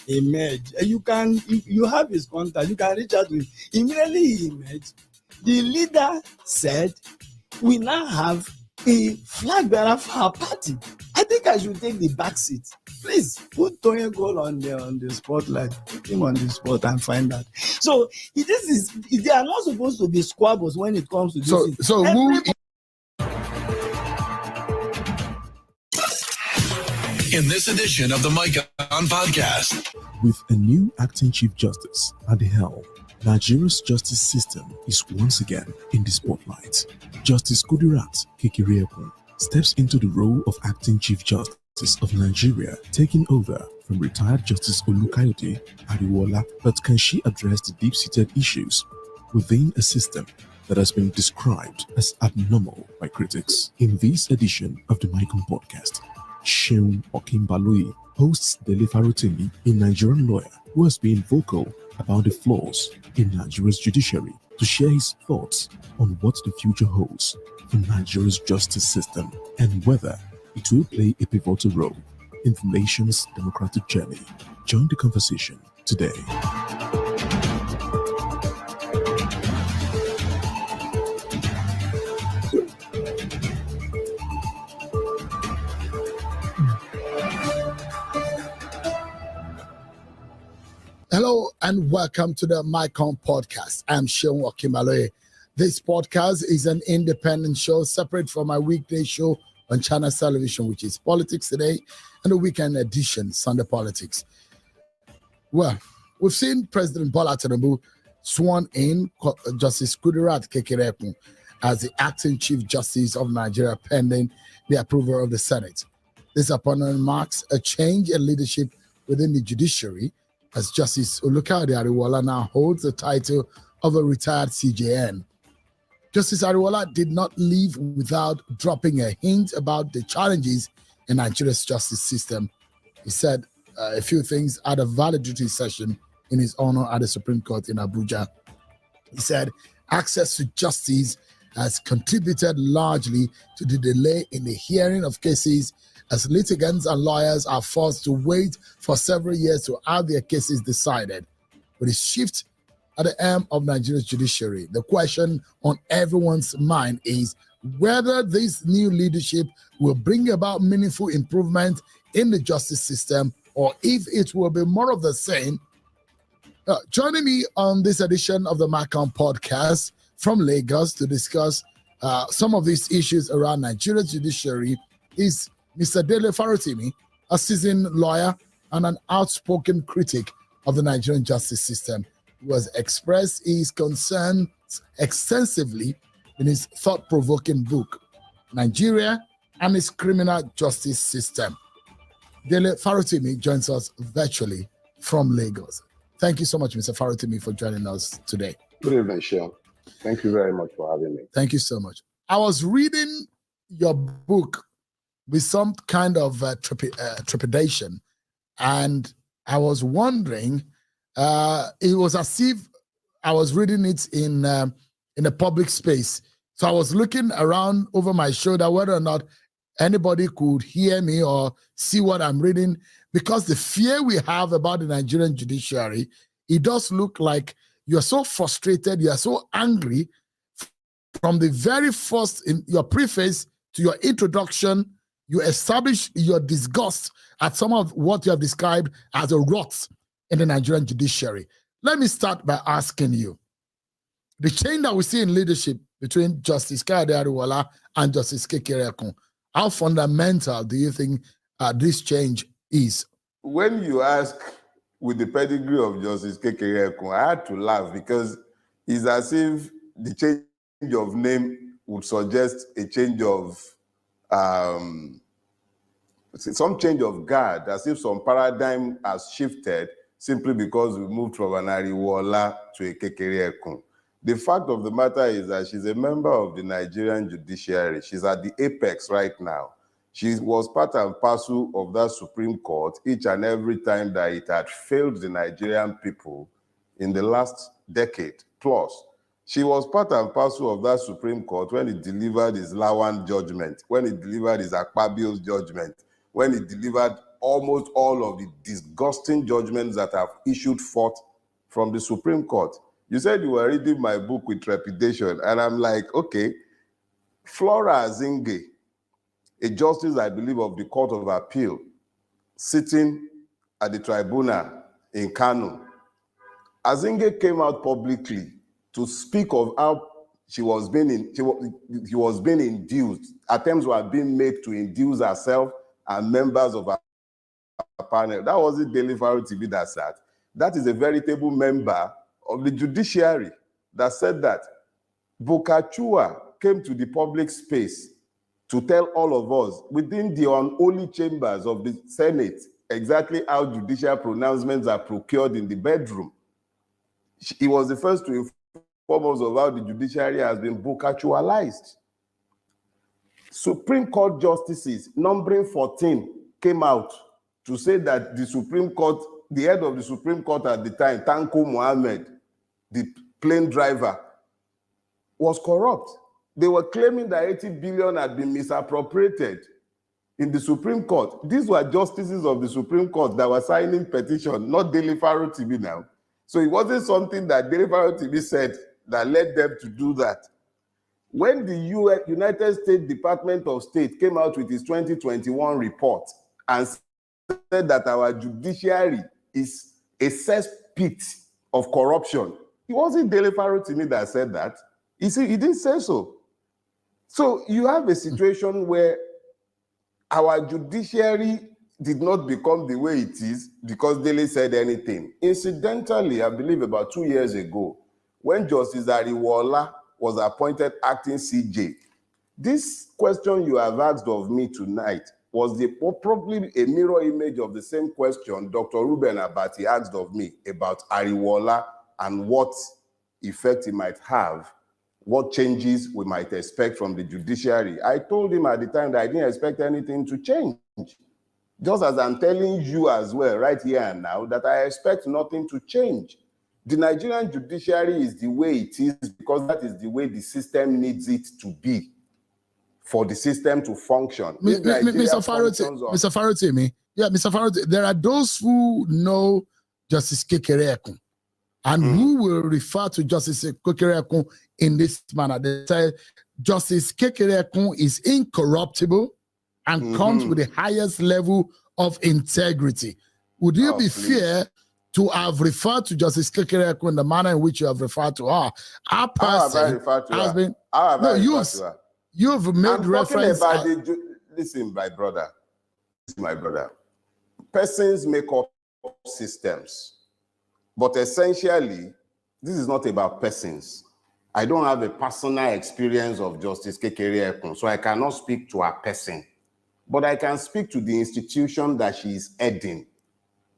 emerged, you have his contact, you can reach out to him. Immediately he emerged, the leader said, we now have a flag bearer for our party. I think I should take the back seat. Please put Tony Gold on the spotlight. Put him on the spot and find out. So they are not supposed to be squabbles when it comes to this. So who? In this edition of the MicOn podcast, with a new acting Chief Justice at the helm, Nigeria's justice system is once again in the spotlight. Justice Kudirat Kekereekun steps into the role of acting Chief Justice of Nigeria, taking over from retired Justice Olukayode Ariwola. But can she address the deep-seated issues within a system that has been described as abnormal by critics? In this edition of the MicOn podcast, Seun Okinbaloye hosts Dele Farotimi, a Nigerian lawyer who has been vocal about the flaws in Nigeria's judiciary, to share his thoughts on what the future holds for Nigeria's justice system and whether it will play a pivotal role in the nation's democratic journey. Join the conversation today. Hello and welcome to the MicOn podcast. I'm Seun Okinbaloye. This podcast is an independent show separate from my weekday show on Channel Television, which is Politics Today, and the weekend edition, Sunday Politics. Well, we've seen President Bola Tinubu sworn in Justice Kudirat Kekereekun as the acting Chief Justice of Nigeria pending the approval of the Senate. This appointment marks a change in leadership within the judiciary, as Justice Olukayode Ariwola now holds the title of a retired CJN. Justice Ariwola did not leave without dropping a hint about the challenges in Nigeria's justice system. He said a few things at a valedictory session in his honor at the Supreme Court in Abuja. He said access to justice has contributed largely to the delay in the hearing of cases, as litigants and lawyers are forced to wait for several years to have their cases decided. With a shift at the helm of Nigeria's judiciary, the question on everyone's mind is whether this new leadership will bring about meaningful improvement in the justice system or if it will be more of the same. Joining me on this edition of the MicOn podcast from Lagos to discuss some of these issues around Nigeria's judiciary is Mr. Dele Farotimi, a seasoned lawyer and an outspoken critic of the Nigerian justice system, who has expressed his concerns extensively in his thought-provoking book, Nigeria and its Criminal Justice System. Dele Farotimi joins us virtually from Lagos. Thank you so much, Mr. Farotimi, for joining us today. Good evening, Sean. Thank you very much for having me. Thank you so much. I was reading your book with some kind of trepidation, and I was wondering, it was as if I was reading it in a public space. So I was looking around over my shoulder whether or not anybody could hear me or see what I'm reading, because the fear we have about the Nigerian judiciary, it does look like you're so frustrated, you're so angry from the very first, in your preface to your introduction. You establish your disgust at some of what you have described as a rot in the Nigerian judiciary. Let me start by asking you, the change that we see in leadership between Justice Kayode Ariwola and Justice Kekereekun, how fundamental do you think this change is? When you ask with the pedigree of Justice Kekereekun, I had to laugh because it's as if the change of name would suggest a change of some change of guard, as if some paradigm has shifted simply because we moved from an Ariwola to a Kekereekun. The fact of the matter is that she's a member of the Nigerian judiciary. She's at the apex right now. She was part and parcel of that Supreme Court each and every time that it had failed the Nigerian people in the last decade plus. She was part and parcel of that Supreme Court when it delivered his Lawan judgment, when it delivered his Akpabio's judgment, when it delivered almost all of the disgusting judgments that have issued forth from the Supreme Court. You said you were reading my book with trepidation, and I'm like, okay, Flora Azinge, a justice, I believe, of the Court of Appeal, sitting at the tribunal in Kano, Azinge came out publicly to speak of how she was being induced. Attempts were being made to induce herself and members of her panel. That wasn't Dele Farotimi that said. That is a veritable member of the judiciary that said that. Bukachua came to the public space to tell all of us within the unholy chambers of the Senate exactly how judicial pronouncements are procured in the bedroom. He was the first to inform us of how the judiciary has been Bukachualized. Supreme Court justices, numbering 14, came out to say that the Supreme Court, the head of the Supreme Court at the time, Tanko Mohammed, the plane driver, was corrupt. They were claiming that 80 billion had been misappropriated in the Supreme Court. These were justices of the Supreme Court that were signing petition, not Dele Farotimi now. So it wasn't something that Dele Farotimi said that led them to do that. When the United States Department of State came out with its 2021 report and said that our judiciary is a cesspit of corruption, it wasn't Dele Farotimi that said that. He didn't say so. So you have a situation where our judiciary did not become the way it is because Dele said anything. Incidentally, I believe about 2 years ago, when Justice Ariwola was appointed acting CJ, this question you have asked of me tonight was probably a mirror image of the same question Dr. Ruben Abati asked of me about Ariwola and what effect it might have, what changes we might expect from the judiciary. I told him at the time that I didn't expect anything to change. Just as I'm telling you as well, right here and now, that I expect nothing to change. The Nigerian judiciary is the way it is because that is the way the system needs it to be for the system to function. Mr. Farotimi, there are those who know Justice Kekereekun and who will refer to Justice Kekereekun in this manner. They say Justice Kekereekun is incorruptible and comes with the highest level of integrity. Would you be fair to have referred to Justice Kekereekun in the manner in which you have referred to her? Our person has been. No, you've made reference. Listen, my brother. Persons make up systems, but essentially, this is not about persons. I don't have a personal experience of Justice Kekereekun, so I cannot speak to a person. But I can speak to the institution that she is heading.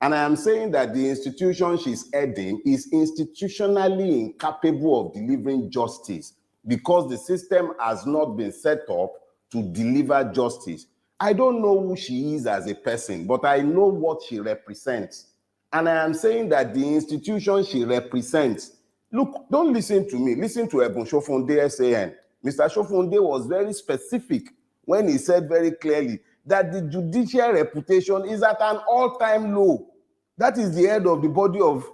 And I am saying that the institution she's heading is institutionally incapable of delivering justice because the system has not been set up to deliver justice. I don't know who she is as a person, but I know what she represents. And I am saying that the institution she represents, look, don't listen to me. Listen to Ebun Shofunde SAN. Mr. Shofunde was very specific when he said very clearly that the judicial reputation is at an all-time low. That is the head of the body of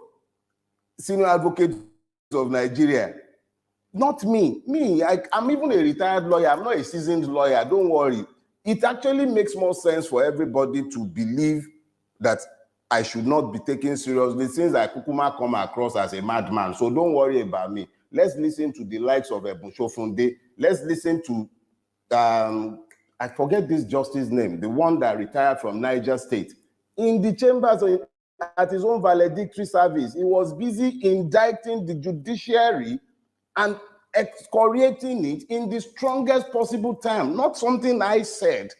senior advocates of Nigeria. Not me. I'm even a retired lawyer. I'm not a seasoned lawyer. Don't worry. It actually makes more sense for everybody to believe that I should not be taken seriously since I kukuma come across as a madman. So don't worry about me. Let's listen to the likes of Ebun Shofunde. Let's listen to I forget this justice name, the one that retired from Niger State. In the chambers at his own valedictory service, he was busy indicting the judiciary and excoriating it in the strongest possible term, not something I said.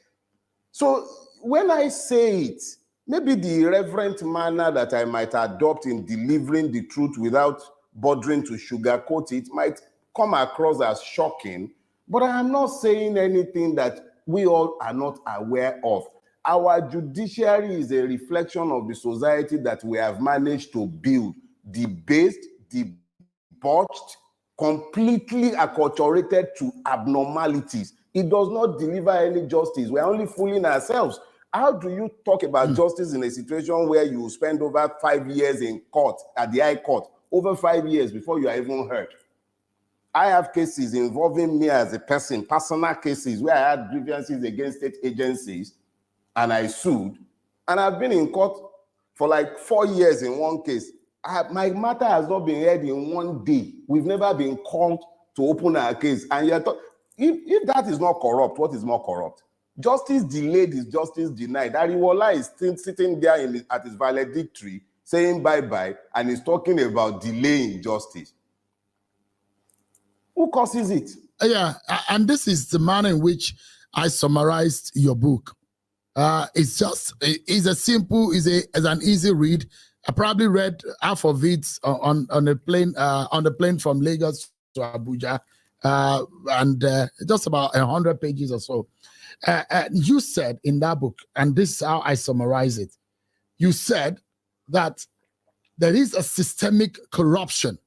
So when I say it, maybe the irreverent manner that I might adopt in delivering the truth without bothering to sugarcoat it might come across as shocking, but I am not saying anything that we all are not aware of. Our judiciary is a reflection of the society that we have managed to build, debased, debauched, completely acculturated to abnormalities. It does not deliver any justice. We're only fooling ourselves. How do you talk about justice in a situation where you spend over 5 years in court, at the High Court, over 5 years before you are even heard? I have cases involving me as a person, personal cases where I had grievances against state agencies and I sued. And I've been in court for like 4 years in one case. My matter has not been heard in 1 day. We've never been called to open our case. And yet, if that is not corrupt, what is more corrupt? Justice delayed is justice denied. Ariwola is still sitting there at his valedictory saying bye-bye, and he's talking about delaying justice. Who causes it? Yeah, and this is the manner in which I summarized your book. It's an easy read. I probably read half of it on the plane from Lagos to Abuja, and just about 100 pages or so. You said in that book, and this is how I summarize it. You said that there is a systemic corruption,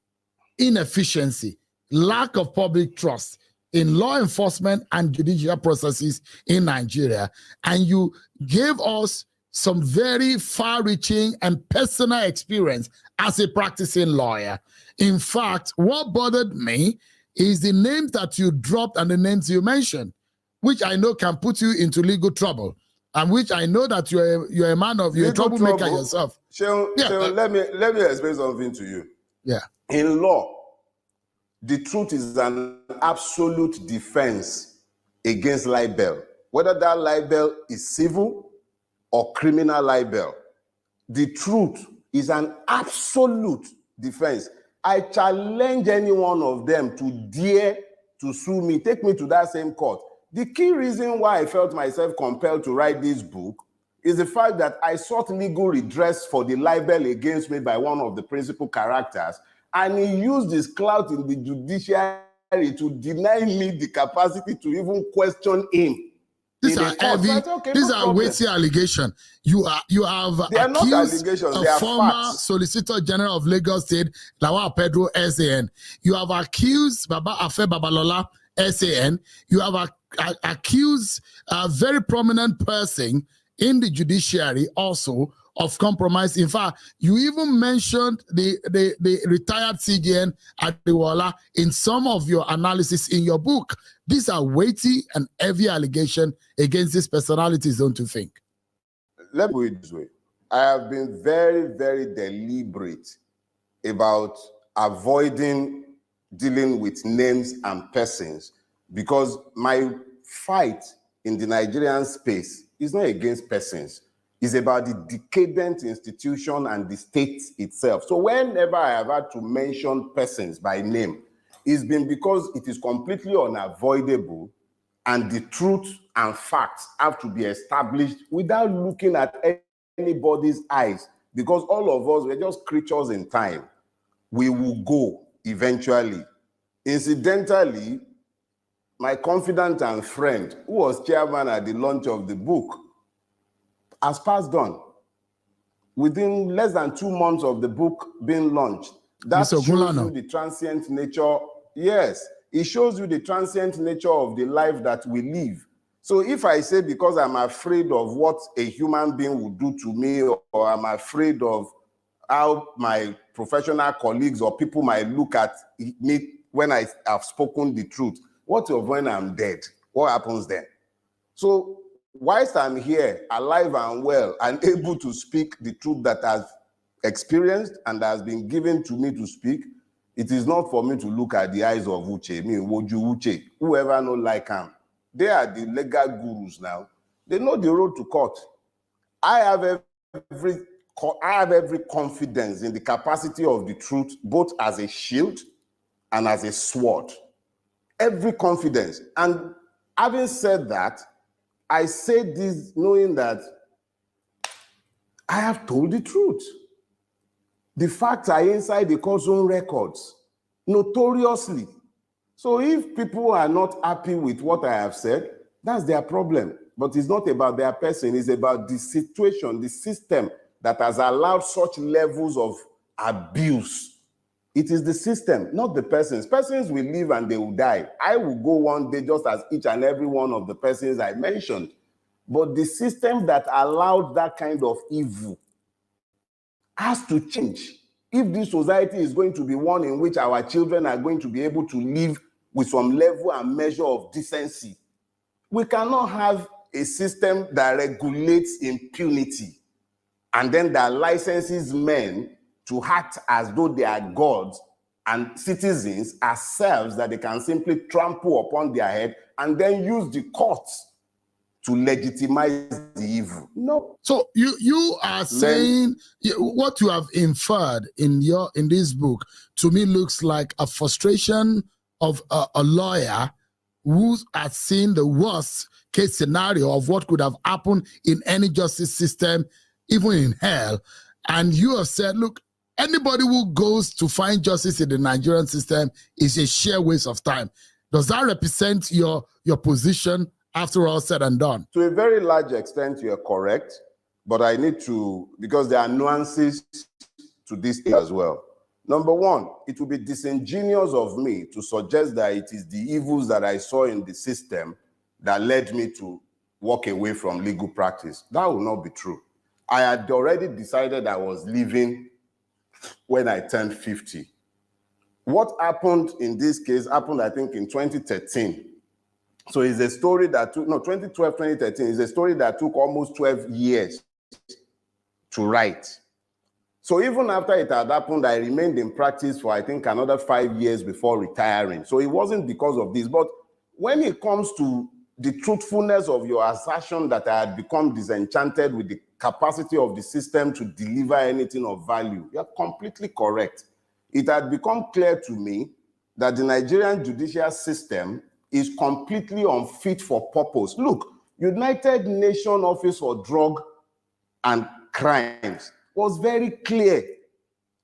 inefficiency, lack of public trust in law enforcement and judicial processes in Nigeria, and you gave us some very far-reaching and personal experience as a practicing lawyer. In fact, what bothered me is the names that you dropped and the names you mentioned, which I know can put you into legal trouble, and which I know that you're a man of, you're a troublemaker yourself. Sheon, let me explain something to you. Yeah. In law, the truth is an absolute defense against libel, whether that libel is civil or criminal libel. The truth is an absolute defense. I challenge any one of them to dare to sue me, take me to that same court. The key reason why I felt myself compelled to write this book is the fact that I sought legal redress for the libel against me by one of the principal characters, and he used his clout in the judiciary to deny me the capacity to even question him. These are heavy. These are weighty allegations. You have they are not accused allegations. a They are former facts. Solicitor General of Lagos State, Lawal Pedro, SAN. You have accused Baba Afe Babalola, SAN. You have accused a very prominent person in the judiciary also of compromise. In fact, you even mentioned the retired CGN Adiwola in some of your analysis in your book. These are weighty and heavy allegations against these personalities, don't you think? Let me put it this way. I have been very, very deliberate about avoiding dealing with names and persons, because my fight in the Nigerian space is not against persons. It's about the decadent institution and the state itself. So whenever I have had to mention persons by name, it's been because it is completely unavoidable, and the truth and facts have to be established without looking at anybody's eyes, because all of us, we're just creatures in time. We will go eventually. Incidentally, my confidant and friend, who was chairman at the launch of the book, has passed on. Within less than 2 months of the book being launched, that shows you the transient nature. Yes, it shows you the transient nature of the life that we live. So if I say because I'm afraid of what a human being will do to me, or I'm afraid of how my professional colleagues or people might look at me when I have spoken the truth, what of when I'm dead? What happens then? So whilst I'm here, alive and well, and able to speak the truth that I've experienced and has been given to me to speak, it is not for me to look at the eyes of Uche, me, Woju Uche, whoever know like him. They are the legal gurus now. They know the road to court. I have every confidence in the capacity of the truth, both as a shield and as a sword. Every confidence. And having said that, I say this knowing that I have told the truth. The facts are inside the court's own records, notoriously. So if people are not happy with what I have said, that's their problem. But it's not about their person, it's about the situation, the system that has allowed such levels of abuse. It is the system, not the persons. Persons will live and they will die. I will go one day just as each and every one of the persons I mentioned. But the system that allowed that kind of evil has to change. If this society is going to be one in which our children are going to be able to live with some level and measure of decency, we cannot have a system that regulates impunity and then that licenses men to act as though they are gods and citizens as serfs that they can simply trample upon their head and then use the courts to legitimize the evil. No. So you are saying what you have inferred in this book to me looks like a frustration of a lawyer who has seen the worst case scenario of what could have happened in any justice system, even in hell. And you have said, look, anybody who goes to find justice in the Nigerian system is a sheer waste of time. Does that represent your position after all said and done? To a very large extent, you are correct, but I need to, because there are nuances to this as well. Number one, it would be disingenuous of me to suggest that it is the evils that I saw in the system that led me to walk away from legal practice. That will not be true. I had already decided I was leaving when I turned 50. What happened in this case happened, I think, in 2013. So it's a story that took, 2012, 2013 is a story that took almost 12 years to write. So even after it had happened, I remained in practice for, I think, another 5 years before retiring. So it wasn't because of this. But when it comes to the truthfulness of your assertion that I had become disenchanted with the capacity of the system to deliver anything of value, you're completely correct. It had become clear to me that the Nigerian judicial system is completely unfit for purpose. Look, United Nations Office for Drug and Crimes was very clear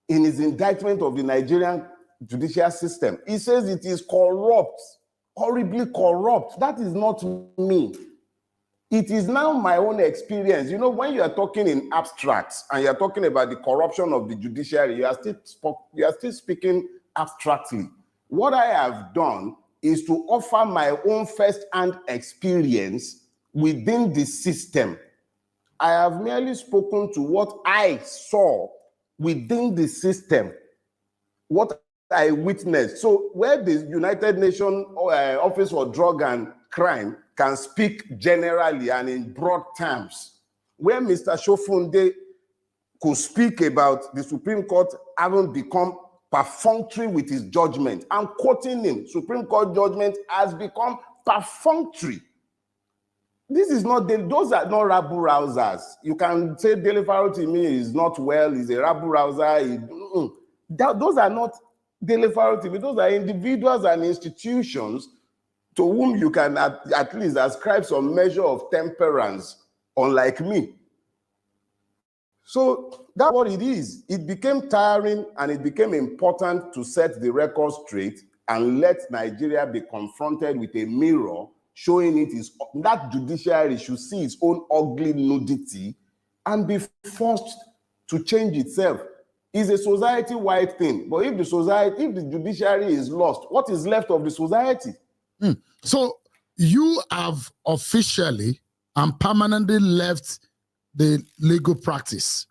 in his indictment of the Nigerian judicial system. He says it is corrupt, horribly corrupt. That is not me. It is now my own experience. You know, when you are talking in abstracts and you are talking about the corruption of the judiciary, you are still speaking abstractly. What I have done is to offer my own first-hand experience within the system. I have merely spoken to what I saw within the system, what I witnessed. So where the United Nations Office for Drug and Crime can speak generally and in broad terms, where Mr. Shofunde could speak about the Supreme Court having become perfunctory with his judgment. I'm quoting him. Supreme Court judgment has become perfunctory. This is not, those are not rabble rousers. You can say Dele Farotimi is not well, he's a rabble rouser. Those are not Dele Farotimi. Those are individuals and institutions to whom you can at least ascribe some measure of temperance, unlike me. So that's what it is. It became tiring and it became important to set the record straight and let Nigeria be confronted with a mirror showing it is that judiciary should see its own ugly nudity and be forced to change itself. It's a society-wide thing. But if the judiciary is lost, what is left of the society? So you have officially and permanently left the legal practice.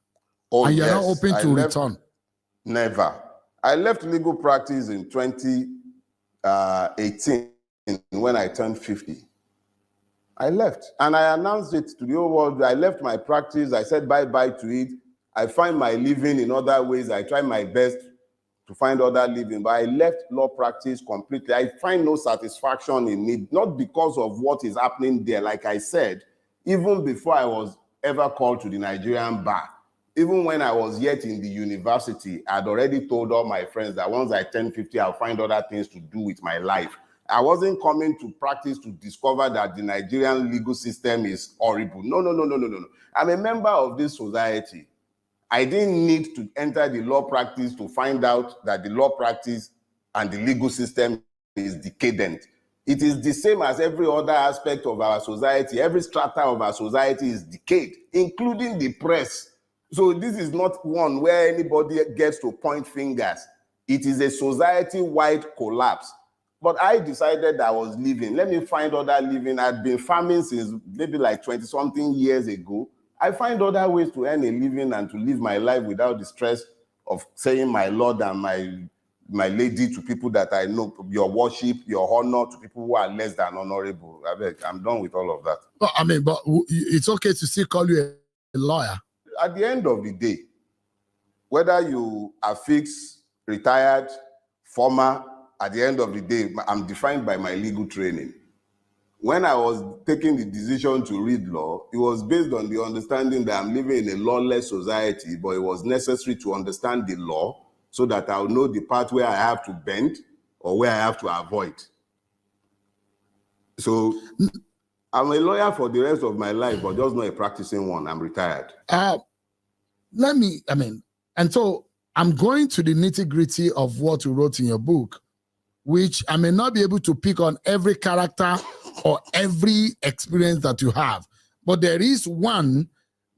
Oh, and you're yes, not open to return. Never. I left legal practice in 2018 when I turned 50. I left and I announced it to the whole world. I left my practice. I said bye-bye to it. I find my living in other ways. I try my best to find other living, but I left law practice completely. I find no satisfaction in it, not because of what is happening there. Like I said, even before I was ever called to the Nigerian bar, even when I was yet in the university, I'd already told all my friends that once I turn 50, I'll find other things to do with my life. I wasn't coming to practice to discover that the Nigerian legal system is horrible. No. I'm a member of this society. I didn't need to enter the law practice to find out that the law practice and the legal system is decadent. It is the same as every other aspect of our society. Every strata of our society is decayed, including the press. So this is not one where anybody gets to point fingers. It is a society-wide collapse. But I decided I was leaving. Let me find other living. I'd been farming since maybe like 20-something years ago. I find other ways to earn a living and to live my life without the stress of saying my Lord and my lady to people that I know, your worship, your honor to people who are less than honorable. I'm done with all of that. Well, I mean, but it's okay to still call you a lawyer. At the end of the day, whether you are fixed, retired, former, at the end of the day, I'm defined by my legal training. When I was taking the decision to read law, it was based on the understanding that I'm living in a lawless society, but it was necessary to understand the law so that I'll know the part where I have to bend or where I have to avoid. So I'm a lawyer for the rest of my life, but just not a practicing one. I'm retired. And so I'm going to the nitty-gritty of what you wrote in your book, which I may not be able to pick on every character or every experience that you have, but there is one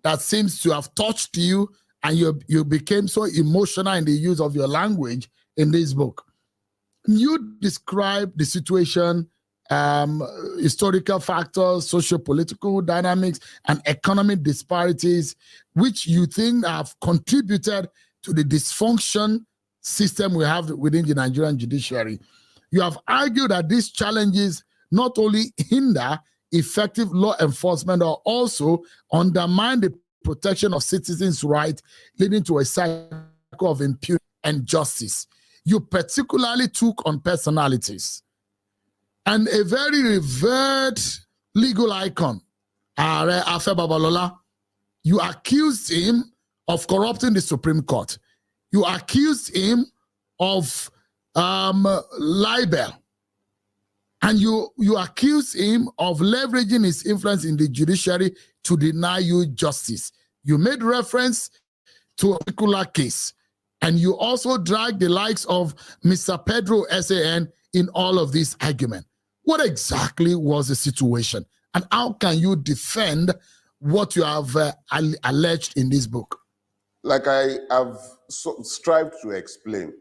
that seems to have touched you and you became so emotional in the use of your language in this book. You describe the situation, historical factors, socio-political dynamics, and economic disparities, which you think have contributed to the dysfunction system we have within the Nigerian judiciary. You have argued that these challenges not only hinder effective law enforcement, but also undermine the protection of citizens' rights, leading to a cycle of impunity and justice. You particularly took on personalities. And a very revered legal icon, Are Afe Babalola, you accused him of corrupting the Supreme Court. You accused him of libel. And you accuse him of leveraging his influence in the judiciary to deny you justice. You made reference to a particular case. And you also dragged the likes of Mr. Pedro S.A.N. in all of this argument. What exactly was the situation? And how can you defend what you have alleged in this book? Like I have strived to explain,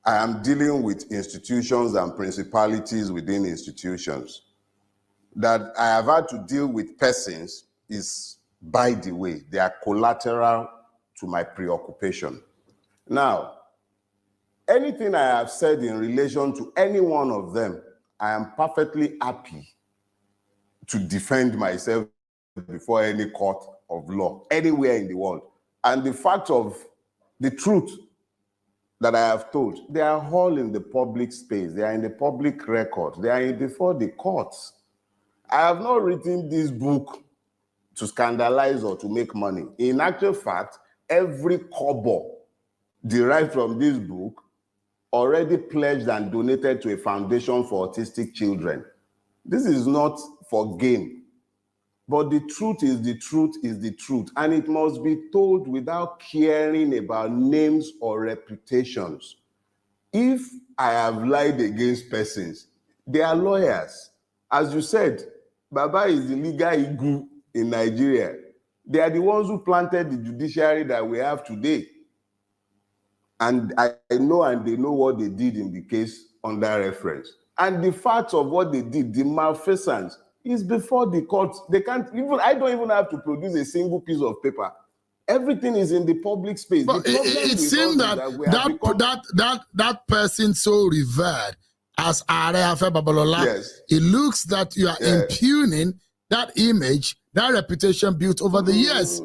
I am dealing with institutions and principalities within institutions. That I have had to deal with persons is, by the way, they are collateral to my preoccupation. Now, anything I have said in relation to any one of them, I am perfectly happy to defend myself before any court of law, anywhere in the world. And the fact of the truth that I have told, they are all in the public space. They are in the public record. They are before the courts. I have not written this book to scandalize or to make money. In actual fact, every kobo derived from this book already pledged and donated to a foundation for autistic children. This is not for gain. But the truth is the truth is the truth. And it must be told without caring about names or reputations. If I have lied against persons, they are lawyers. As you said, Baba is the legal igu in Nigeria. They are the ones who planted the judiciary that we have today. And I know and they know what they did in the case under reference. And the facts of what they did, the malfeasance, is before the court. They can't even, I don't even have to produce a single piece of paper. Everything is in the public space. But it seems that person so revered as Are Afe Babalola, yes, it looks that you are impugning that image, that reputation built over the years.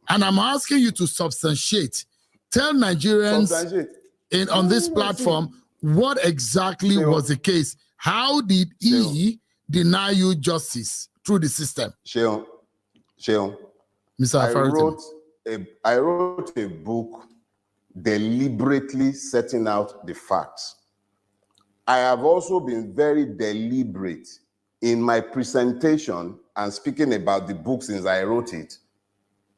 And I'm asking you to substantiate. Tell Nigerians on this platform what exactly was the case. How did he deny you justice through the system? Sheon, Mr. Farotimi. I wrote a book deliberately setting out the facts. I have also been very deliberate in my presentation and speaking about the book since I wrote it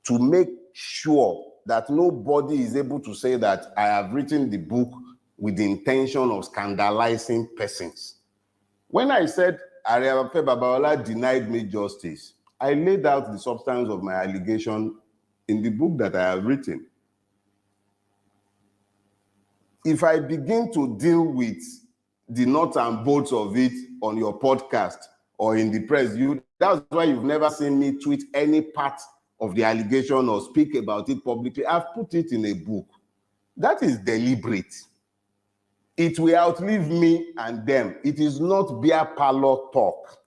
to make sure that nobody is able to say that I have written the book with the intention of scandalizing persons. When I said Are Afe Babalola denied me justice, I laid out the substance of my allegation in the book that I have written. if I begin to deal with the nuts and bolts of it on your podcast or in the press, that's why you've never seen me tweet any part of the allegation or speak about it publicly. I've put it in a book. That is deliberate. It will outlive me and them. It is not beer parlor talk.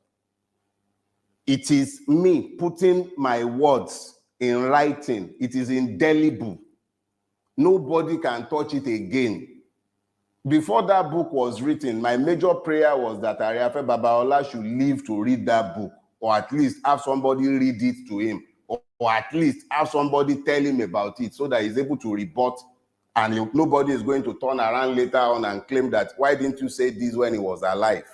It is me putting my words in writing. It is indelible. Nobody can touch it again. Before that book was written, my major prayer was that Ariafe Babalola should live to read that book, or at least have somebody read it to him, or at least have somebody tell him about it so that he's able to rebut, and nobody is going to turn around later on and claim that, why didn't you say this when he was alive?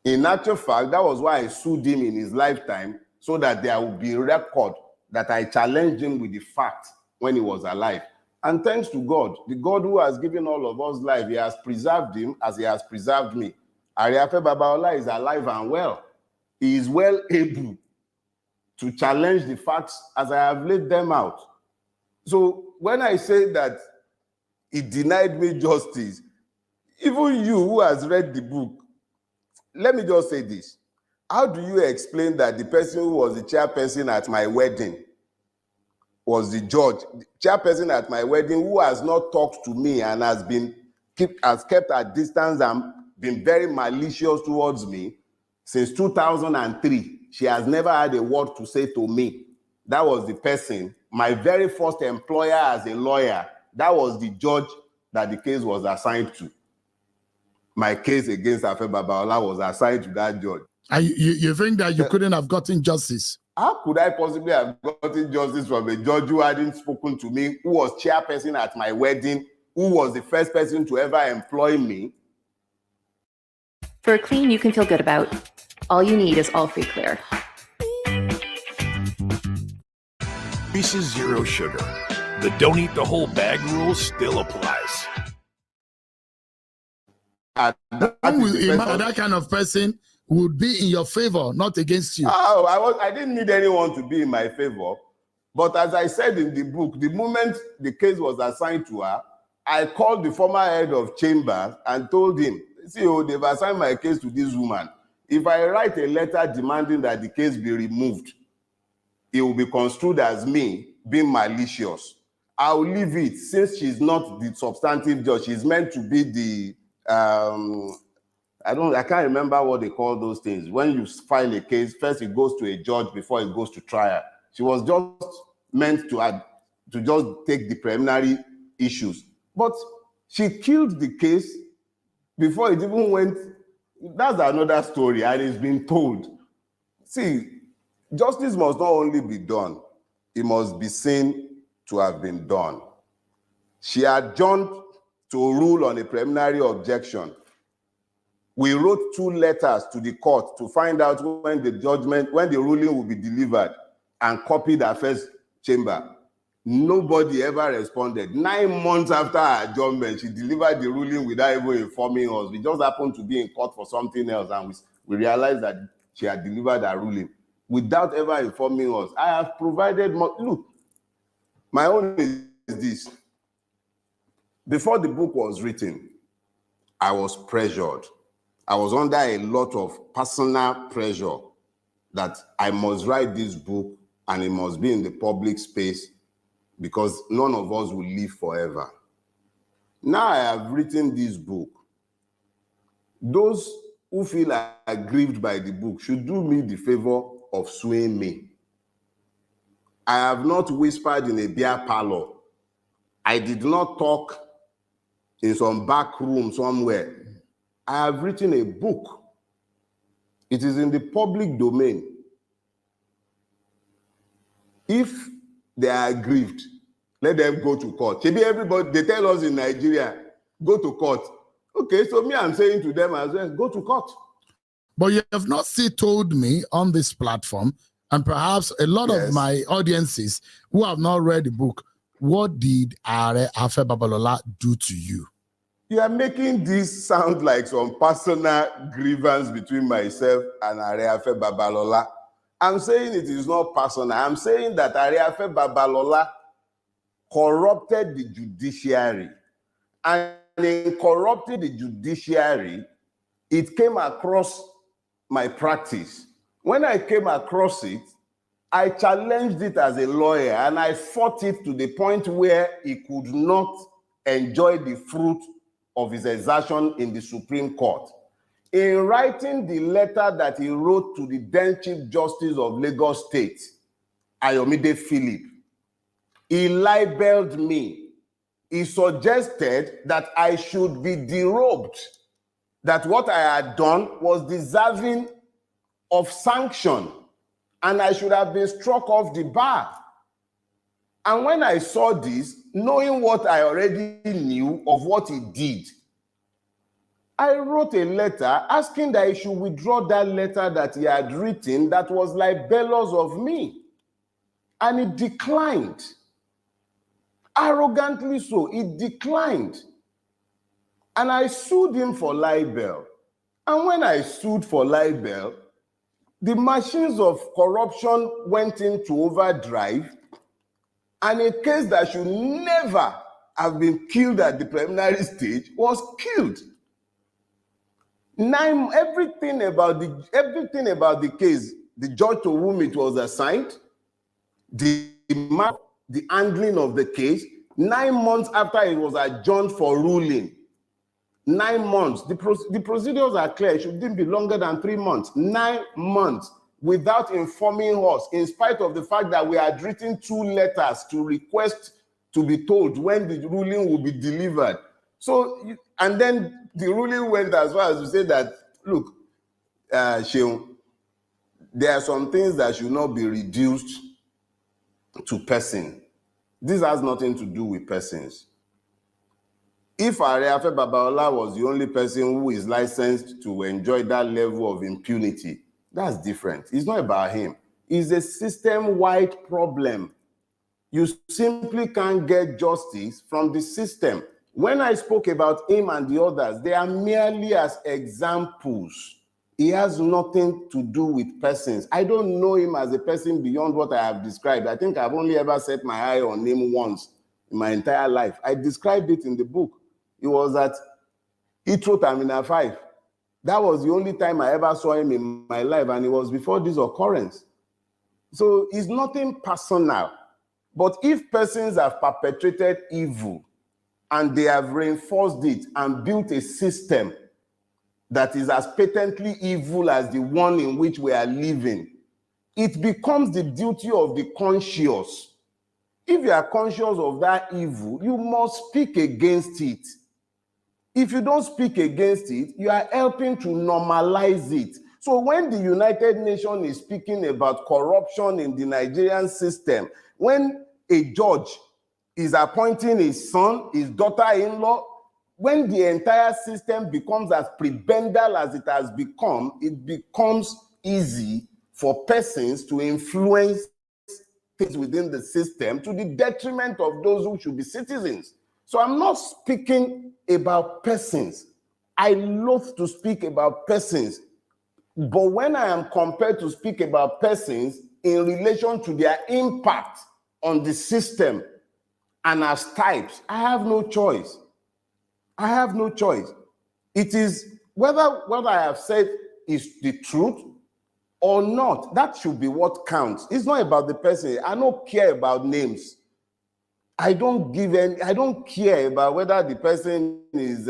In actual fact, that was why I sued him in his lifetime, so that there would be a record that I challenged him with the fact when he was alive. And thanks to God, the God who has given all of us life, he has preserved him as he has preserved me. Ariafe Babalola is alive and well. He is well able to challenge the facts as I have laid them out. So when I say that he denied me justice, even you who has read the book, let me just say this. How do you explain that the person who was the chairperson at my wedding was the judge, the chairperson at my wedding, who has not talked to me and has kept at distance and been very malicious towards me since 2003. She has never had a word to say to me. That was the person, my very first employer as a lawyer. That was the judge that the case was assigned to. My case against Afe Babalola was assigned to that judge. And you think that you couldn't have gotten justice? How could I possibly have gotten justice from a judge who hadn't spoken to me, who was chairperson at my wedding, who was the first person to ever employ me? For a clean you can feel good about, all you need is All Free Clear. Reese's Zero Sugar. The don't eat the whole bag rule still applies. That kind of person would be in your favor, not against you. Oh, I didn't need anyone to be in my favor. But as I said in the book, the moment the case was assigned to her, I called the former head of chambers and told him, see, they've assigned my case to this woman. If I write a letter demanding that the case be removed, it will be construed as me being malicious. I'll leave it, since she's not the substantive judge. She's meant to be the I can't remember what they call those things. When you file a case, first it goes to a judge before it goes to trial. She was just meant to just take the preliminary issues. But she killed the case before it even went. That's another story, and it's been told. See, justice must not only be done, it must be seen to have been done. She adjourned to rule on a preliminary objection. We wrote 2 letters to the court to find out when the ruling will be delivered, and copied our first chamber. Nobody ever responded. 9 months after her adjournment, she delivered the ruling without even informing us. We just happened to be in court for something else, and we realized that she had delivered her ruling without ever informing us. I have provided more. Look, my own is this. Before the book was written, I was pressured. I was under a lot of personal pressure that I must write this book and it must be in the public space, because none of us will live forever. Now I have written this book. Those who feel aggrieved by the book should do me the favor of suing me. I have not whispered in a beer parlor. I did not talk in some back room somewhere. I have written a book. It is in the public domain. If they are aggrieved, let them go to court. Maybe everybody, they tell us in Nigeria, go to court. Okay, so me, I'm saying to them as well, go to court. But you have not still told me on this platform, and perhaps a lot of my audiences who have not read the book, what did Afe Babalola do to you? You are making this sound like some personal grievance between myself and Afe Babalola. I'm saying it is not personal. I'm saying that Afe Babalola corrupted the judiciary. And in corrupting the judiciary, it came across my practice. When I came across it, I challenged it as a lawyer, and I fought it to the point where he could not enjoy the fruit of his exertion in the Supreme Court. In writing the letter that he wrote to the then Chief Justice of Lagos State, Ayomide Philip, he libeled me. He suggested that I should be derobed, that what I had done was deserving of sanction, and I should have been struck off the bar. And when I saw this, knowing what I already knew of what he did, I wrote a letter asking that he should withdraw that letter that he had written that was libelous of me. And he declined. Arrogantly so, he declined. And I sued him for libel. And when I sued for libel, the machines of corruption went into overdrive, and a case that should never have been killed at the preliminary stage was killed. Everything about the case, the judge to whom it was assigned, the handling of the case, 9 months after it was adjourned for ruling, 9 months. The procedures are clear. It shouldn't be longer than 3 months. 9 months without informing us, in spite of the fact that we had written 2 letters to request to be told when the ruling will be delivered. So, and then the ruling went as far as to say that, look, Sheung, there are some things that should not be reduced to person. This has nothing to do with persons. If Areafe Babalola was the only person who is licensed to enjoy that level of impunity, that's different. It's not about him. It's a system-wide problem. You simply can't get justice from the system. When I spoke about him and the others, they are merely as examples. He has nothing to do with persons. I don't know him as a person beyond what I have described. I think I've only ever set my eye on him once in my entire life. I described it in the book. It was at Heathrow Terminal 5. That was the only time I ever saw him in my life, and it was before this occurrence. So it's nothing personal. But if persons have perpetrated evil and they have reinforced it and built a system that is as patently evil as the one in which we are living, it becomes the duty of the conscious. If you are conscious of that evil, you must speak against it. If you don't speak against it, you are helping to normalize it. So when the United Nations is speaking about corruption in the Nigerian system, when a judge is appointing his son, his daughter-in-law, when the entire system becomes as prebendal as it has become, it becomes easy for persons to influence things within the system to the detriment of those who should be citizens. So I'm not speaking about persons. I love to speak about persons. But when I am compelled to speak about persons in relation to their impact on the system and as types, I have no choice. I have no choice. It is whether what I have said is the truth or not. That should be what counts. It's not about the person. I don't care about names. I don't care about whether the person is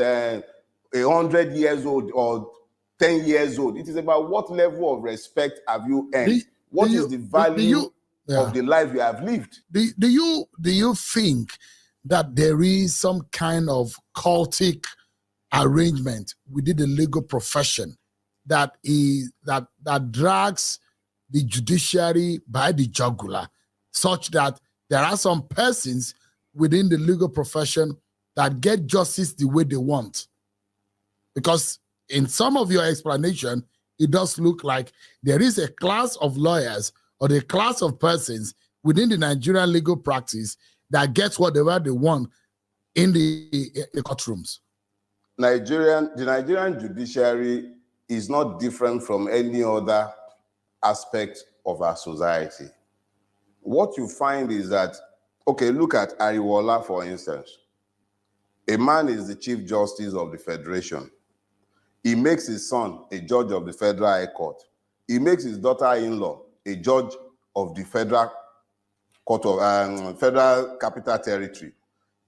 100 years old or 10 years old. It is about what level of respect have you earned? What is the value of the life you have lived? Do you think that there is some kind of cultic arrangement within the legal profession that drags the judiciary by the jugular, such that there are some persons within the legal profession that get justice the way they want? Because in some of your explanation, it does look like there is a class of lawyers or a class of persons within the Nigerian legal practice that gets whatever they want in the courtrooms. The Nigerian judiciary is not different from any other aspect of our society. What you find is that, okay, look at Ariwola, for instance. A man is the Chief Justice of the Federation. He makes his son a judge of the Federal High Court. He makes his daughter-in-law a judge of the Federal Court of Federal Capital Territory.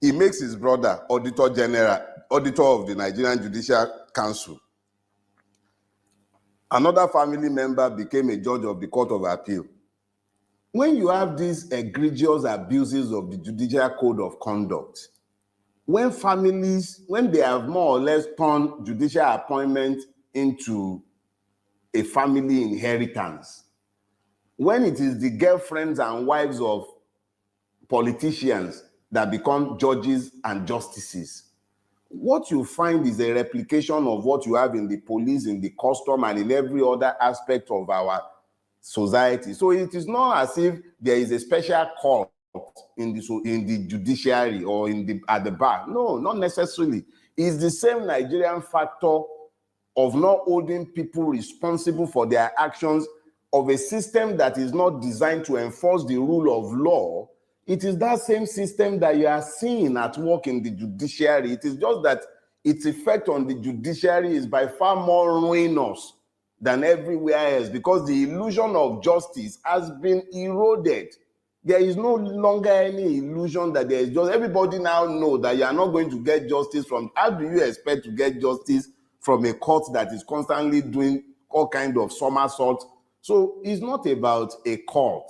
He makes his brother Auditor General, Auditor of the Nigerian Judicial Council. Another family member became a judge of the Court of Appeal. When you have these egregious abuses of the Judicial Code of Conduct, when families, when they have more or less turned judicial appointment into a family inheritance, when it is the girlfriends and wives of politicians that become judges and justices, what you find is a replication of what you have in the police, in the custom, and in every other aspect of our society. So it is not as if there is a special court in the judiciary or at the bar. No, not necessarily. It's the same Nigerian factor of not holding people responsible for their actions, of a system that is not designed to enforce the rule of law. It is that same system that you are seeing at work in the judiciary. It is just that its effect on the judiciary is by far more ruinous than everywhere else, because the illusion of justice has been eroded. There is no longer any illusion that there is justice. Everybody now knows that you are not going to get justice from. How do you expect to get justice from a court that is constantly doing all kinds of somersaults? So it's not about a court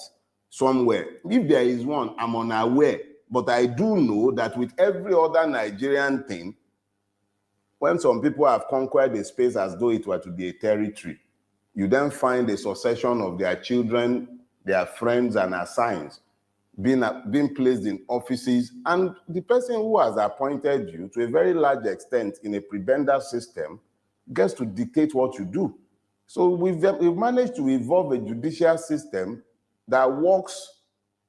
somewhere. If there is one, I'm unaware. But I do know that with every other Nigerian thing, when some people have conquered a space as though it were to be a territory, you then find a succession of their children, their friends, and assigns being placed in offices, and the person who has appointed you, to a very large extent in a prebendal system, gets to dictate what you do. So we've managed to evolve a judicial system that works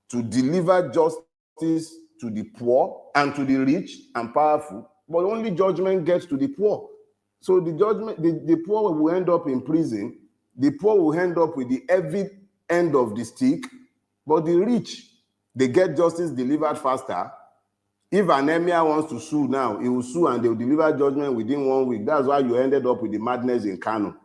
to deliver justice to the poor and to the rich and powerful, but only judgment gets to the poor. So the poor will end up in prison, the poor will end up with the heavy end of the stick, but the rich, they get justice delivered faster. If an emir wants to sue now, he will sue and they will deliver judgment within 1 week. That's why you ended up with the madness in Kano.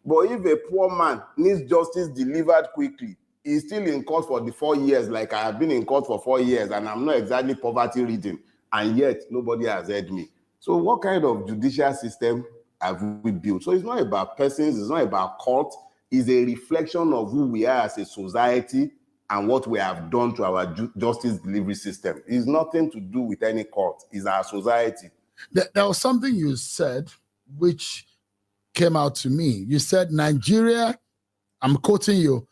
But if a poor man needs justice delivered quickly, he's still in court for the 4 years, like I have been in court for 4 years, and I'm not exactly poverty-ridden, and yet nobody has heard me. So what kind of judicial system have we built? So it's not about persons, it's not about court, it's a reflection of who we are as a society and what we have done to our justice delivery system. It's nothing to do with any court, it's our society. There was something you said which came out to me. You said Nigeria, I'm quoting you,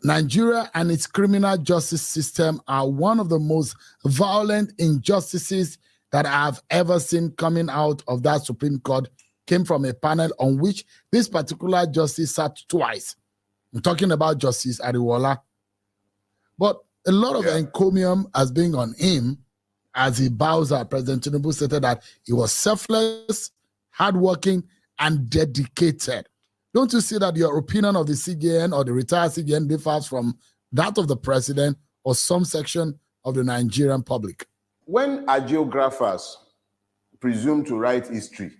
Nigeria and its criminal justice system are one of the most violent injustices that I've ever seen coming out of that Supreme Court. Came from a panel on which this particular justice sat twice. I'm talking about Justice Ariwola. But a lot of encomium has been on him as he bows out. President Tinubu stated that he was selfless, hardworking, and dedicated. Don't you see that your opinion of the CJN or the retired CJN differs from that of the president or some section of the Nigerian public? When agiographers presume to write history,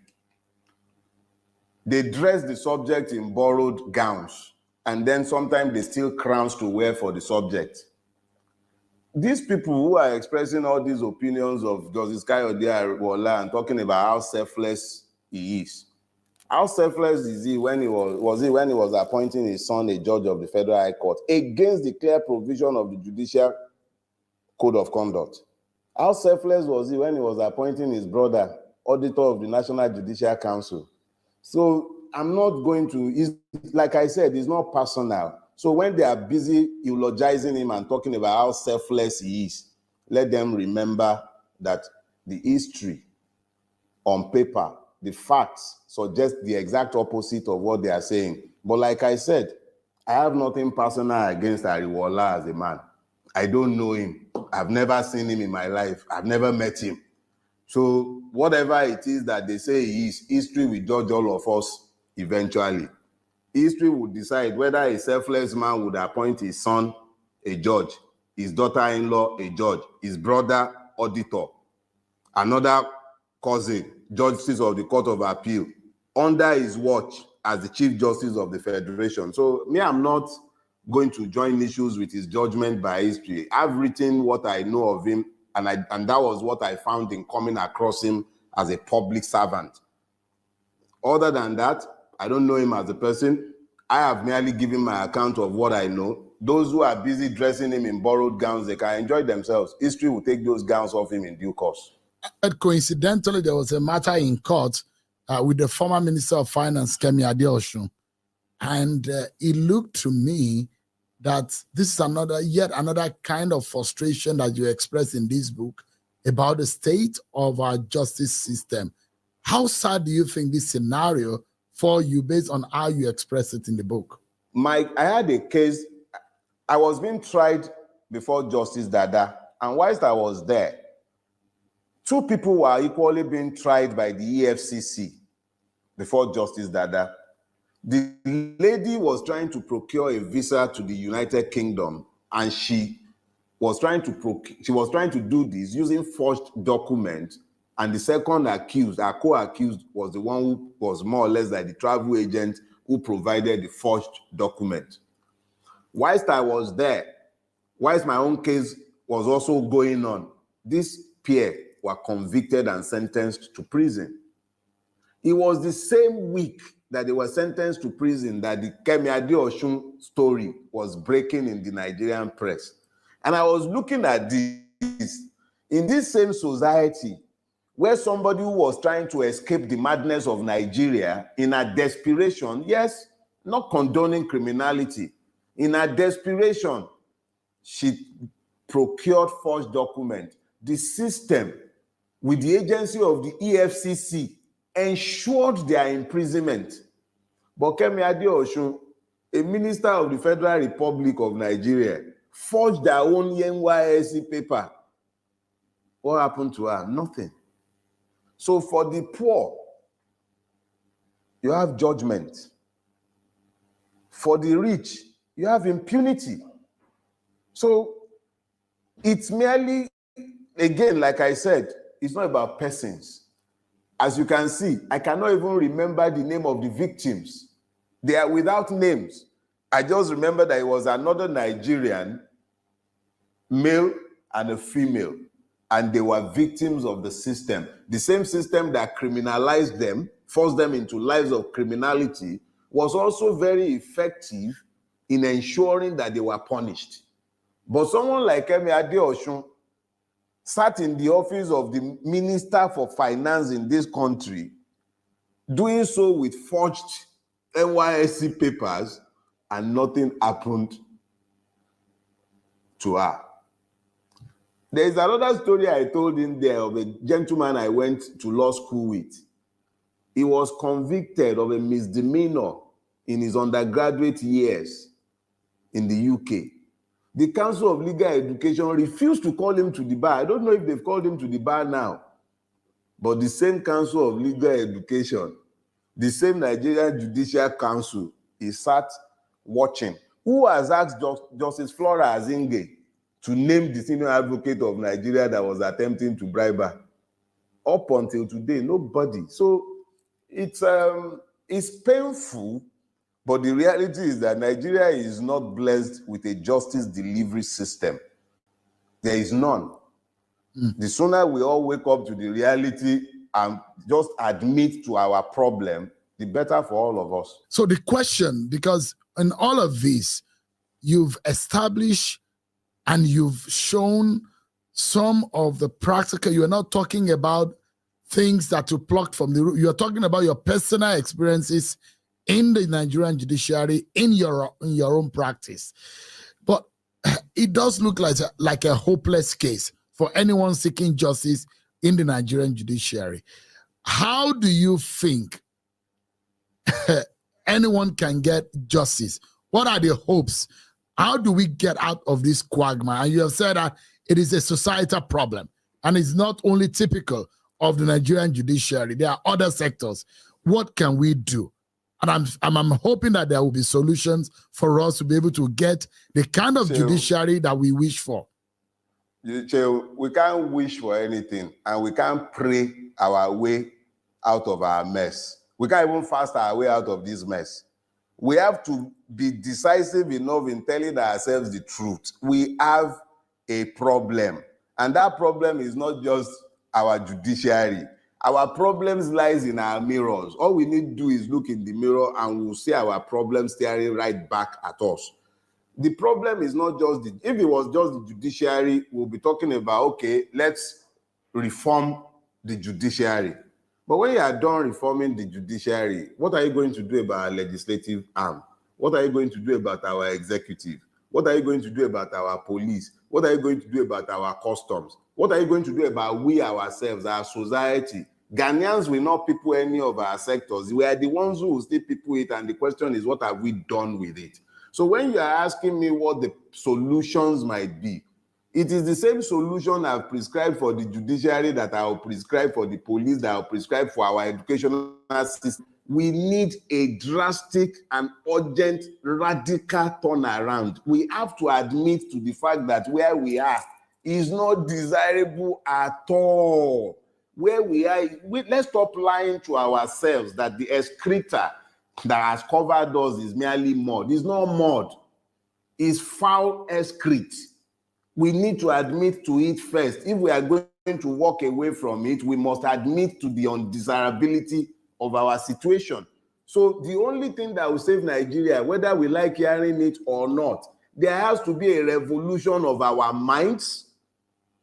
they dress the subject in borrowed gowns, and then sometimes they steal crowns to wear for the subject. These people who are expressing all these opinions of Justice Kayode Ariwola and talking about how selfless he is, how selfless is he when he was appointing his son a judge of the Federal High Court against the clear provision of the Judicial Code of Conduct? How selfless was he when he was appointing his brother auditor of the National Judicial Council? So I'm not going to, like I said, it's not personal. So when they are busy eulogizing him and talking about how selfless he is, let them remember that the history on paper, the facts suggest the exact opposite of what they are saying. But like I said, I have nothing personal against Ariwola as a man. I don't know him. I've never seen him in my life. I've never met him. So whatever it is that they say he is, history will judge all of us eventually. History will decide whether a selfless man would appoint his son a judge, his daughter-in-law a judge, his brother auditor, another cousin, Justice of the Court of Appeal, under his watch as the Chief Justice of the Federation. So me, I'm not going to join issues with his judgment by history. I've written what I know of him, and that was what I found in coming across him as a public servant. Other than that, I don't know him as a person. I have merely given my account of what I know. Those who are busy dressing him in borrowed gowns, they can enjoy themselves. History will take those gowns off him in due course. But coincidentally, there was a matter in court with the former Minister of Finance, Kemi Adeosun. And it looked to me that this is yet another kind of frustration that you express in this book about the state of our justice system. How sad do you think this scenario for you based on how you express it in the book? Mike, I had a case. I was being tried before Justice Dada, and whilst I was there, 2 people were equally being tried by the EFCC before Justice Dada. The lady was trying to procure a visa to the United Kingdom, and she was trying to do this using forged documents. And the second accused, our co-accused, was the one who was more or less like the travel agent who provided the forged document. Whilst I was there, whilst my own case was also going on, this pair were convicted and sentenced to prison. It was the same week that they were sentenced to prison that the Kemi Adeosun story was breaking in the Nigerian press. And I was looking at this, in this same society, where somebody who was trying to escape the madness of Nigeria in a desperation, yes, not condoning criminality, in a desperation, she procured forged documents. The system, with the agency of the EFCC, ensured their imprisonment. But Kemi Adeosun, a minister of the Federal Republic of Nigeria, forged their own NYSC paper. What happened to her? Nothing. So for the poor, you have judgment. For the rich, you have impunity. So it's merely, again, like I said, it's not about persons. As you can see, I cannot even remember the name of the victims. They are without names. I just remember that it was another Nigerian, male and a female, and they were victims of the system. The same system that criminalized them, forced them into lives of criminality, was also very effective in ensuring that they were punished. But someone like Kemi Adeosun sat in the office of the Minister for Finance in this country, doing so with forged NYSC papers, and nothing happened to her. There is another story I told in there of a gentleman I went to law school with. He was convicted of a misdemeanor in his undergraduate years in the UK. The Council of Legal Education refused to call him to the bar. I don't know if they've called him to the bar now, but the same Council of Legal Education, the same Nigerian Judicial Council, he sat watching. Who has asked Justice Flora Azinge to name the senior advocate of Nigeria that was attempting to bribe her? Up until today, nobody. So it's painful, but the reality is that Nigeria is not blessed with a justice delivery system. There is none. The sooner we all wake up to the reality and just admit to our problem, the better for all of us. So the question, because in all of this, you've established and you've shown some of the practical, you're not talking about things that you plucked from the root. You're talking about your personal experiences in the Nigerian judiciary, in your own practice. But it does look like a hopeless case for anyone seeking justice in the Nigerian judiciary. How do you think anyone can get justice? What are the hopes? How do we get out of this quagmire? And you have said that it is a societal problem, and it's not only typical of the Nigerian judiciary. There are other sectors. What can we do? And I'm hoping that there will be solutions for us to be able to get the kind of judiciary that we wish for. We can't wish for anything, and we can't pray our way out of our mess. We can't even fast our way out of this mess. We have to be decisive enough in telling ourselves the truth. We have a problem, and that problem is not just our judiciary. Our problems lies in our mirrors. All we need to do is look in the mirror, and we'll see our problems staring right back at us. The problem is not just if it was just the judiciary, we'll be talking about, okay, let's reform the judiciary. But when you are done reforming the judiciary, what are you going to do about our legislative arm? What are you going to do about our executive? What are you going to do about our police? What are you going to do about our customs? What are you going to do about we ourselves, our society? Ghanaians will not people any of our sectors. We are the ones who will still people it, and the question is, what have we done with it? So when you are asking me what the solutions might be, it is the same solution I've prescribed for the judiciary that I will prescribe for the police, that I will prescribe for our educational system. We need a drastic and urgent, radical turnaround. We have to admit to the fact that where we are is not desirable at all. Where we are, let's stop lying to ourselves that the excreta that has covered us is merely mud. It's not mud. It's foul excrete. We need to admit to it first. If we are going to walk away from it, we must admit to the undesirability of our situation. So the only thing that will save Nigeria, whether we like hearing it or not, there has to be a revolution of our minds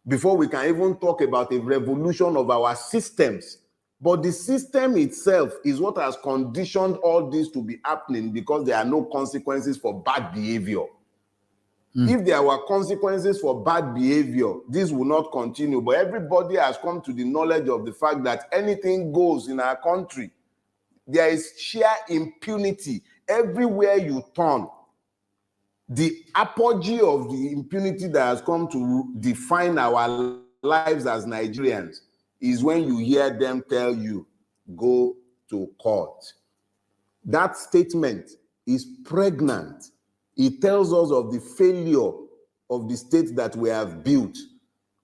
before we can even talk about a revolution of our systems. But the system itself is what has conditioned all this to be happening, because there are no consequences for bad behavior. If there were consequences for bad behavior, this will not continue. But everybody has come to the knowledge of the fact that anything goes in our country. There is sheer impunity everywhere you turn. The apogee of the impunity that has come to define our lives as Nigerians is when you hear them tell you, go to court. That statement is pregnant. It tells us of the failure of the state that we have built.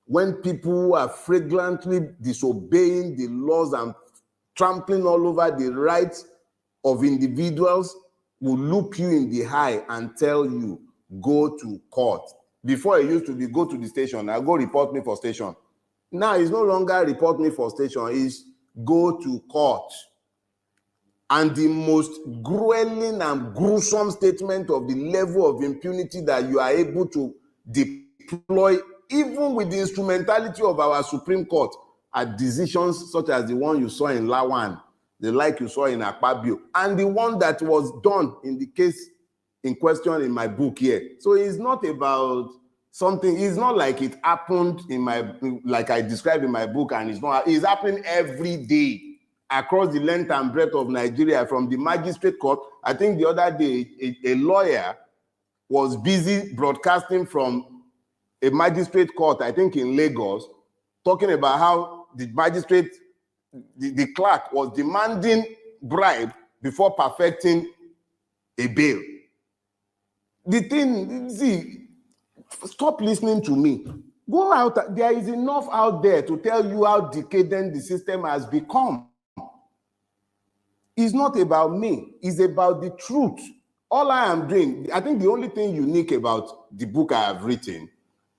When people are flagrantly disobeying the laws and trampling all over the rights of individuals, will look you in the eye and tell you, go to court. Before it used to be, go to the station, now go report me for station. Now it's no longer report me for station, it's go to court. And the most grueling and gruesome statement of the level of impunity that you are able to deploy, even with the instrumentality of our Supreme Court, are decisions such as the one you saw in Lawan, the like you saw in Akpabio, and the one that was done in the case in question in my book here. So it's not about something, it's not like it happened in my, like I described in my book, and it's happening every day across the length and breadth of Nigeria, from the magistrate court. I think the other day, a lawyer was busy broadcasting from a magistrate court, I think in Lagos, talking about how the magistrate, the clerk was demanding bribe before perfecting a bail. The thing, see, stop listening to me. Go out. There is enough out there to tell you how decadent the system has become. It's not about me. It's about the truth. All I am doing, I think the only thing unique about the book I have written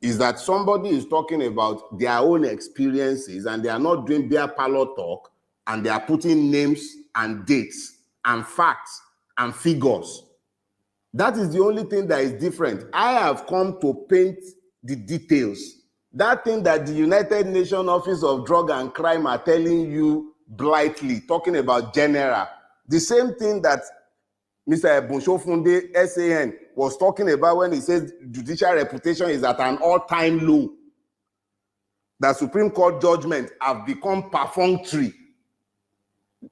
is that somebody is talking about their own experiences, and they are not doing bare parlor talk, and they are putting names and dates and facts and figures. That is the only thing that is different. I have come to paint the details. That thing that the United Nations Office of Drug and Crime are telling you blithely, talking about general, the same thing that Mr. Ebonshofunde, SAN, was talking about when he says judicial reputation is at an all-time low. That Supreme Court judgments have become perfunctory.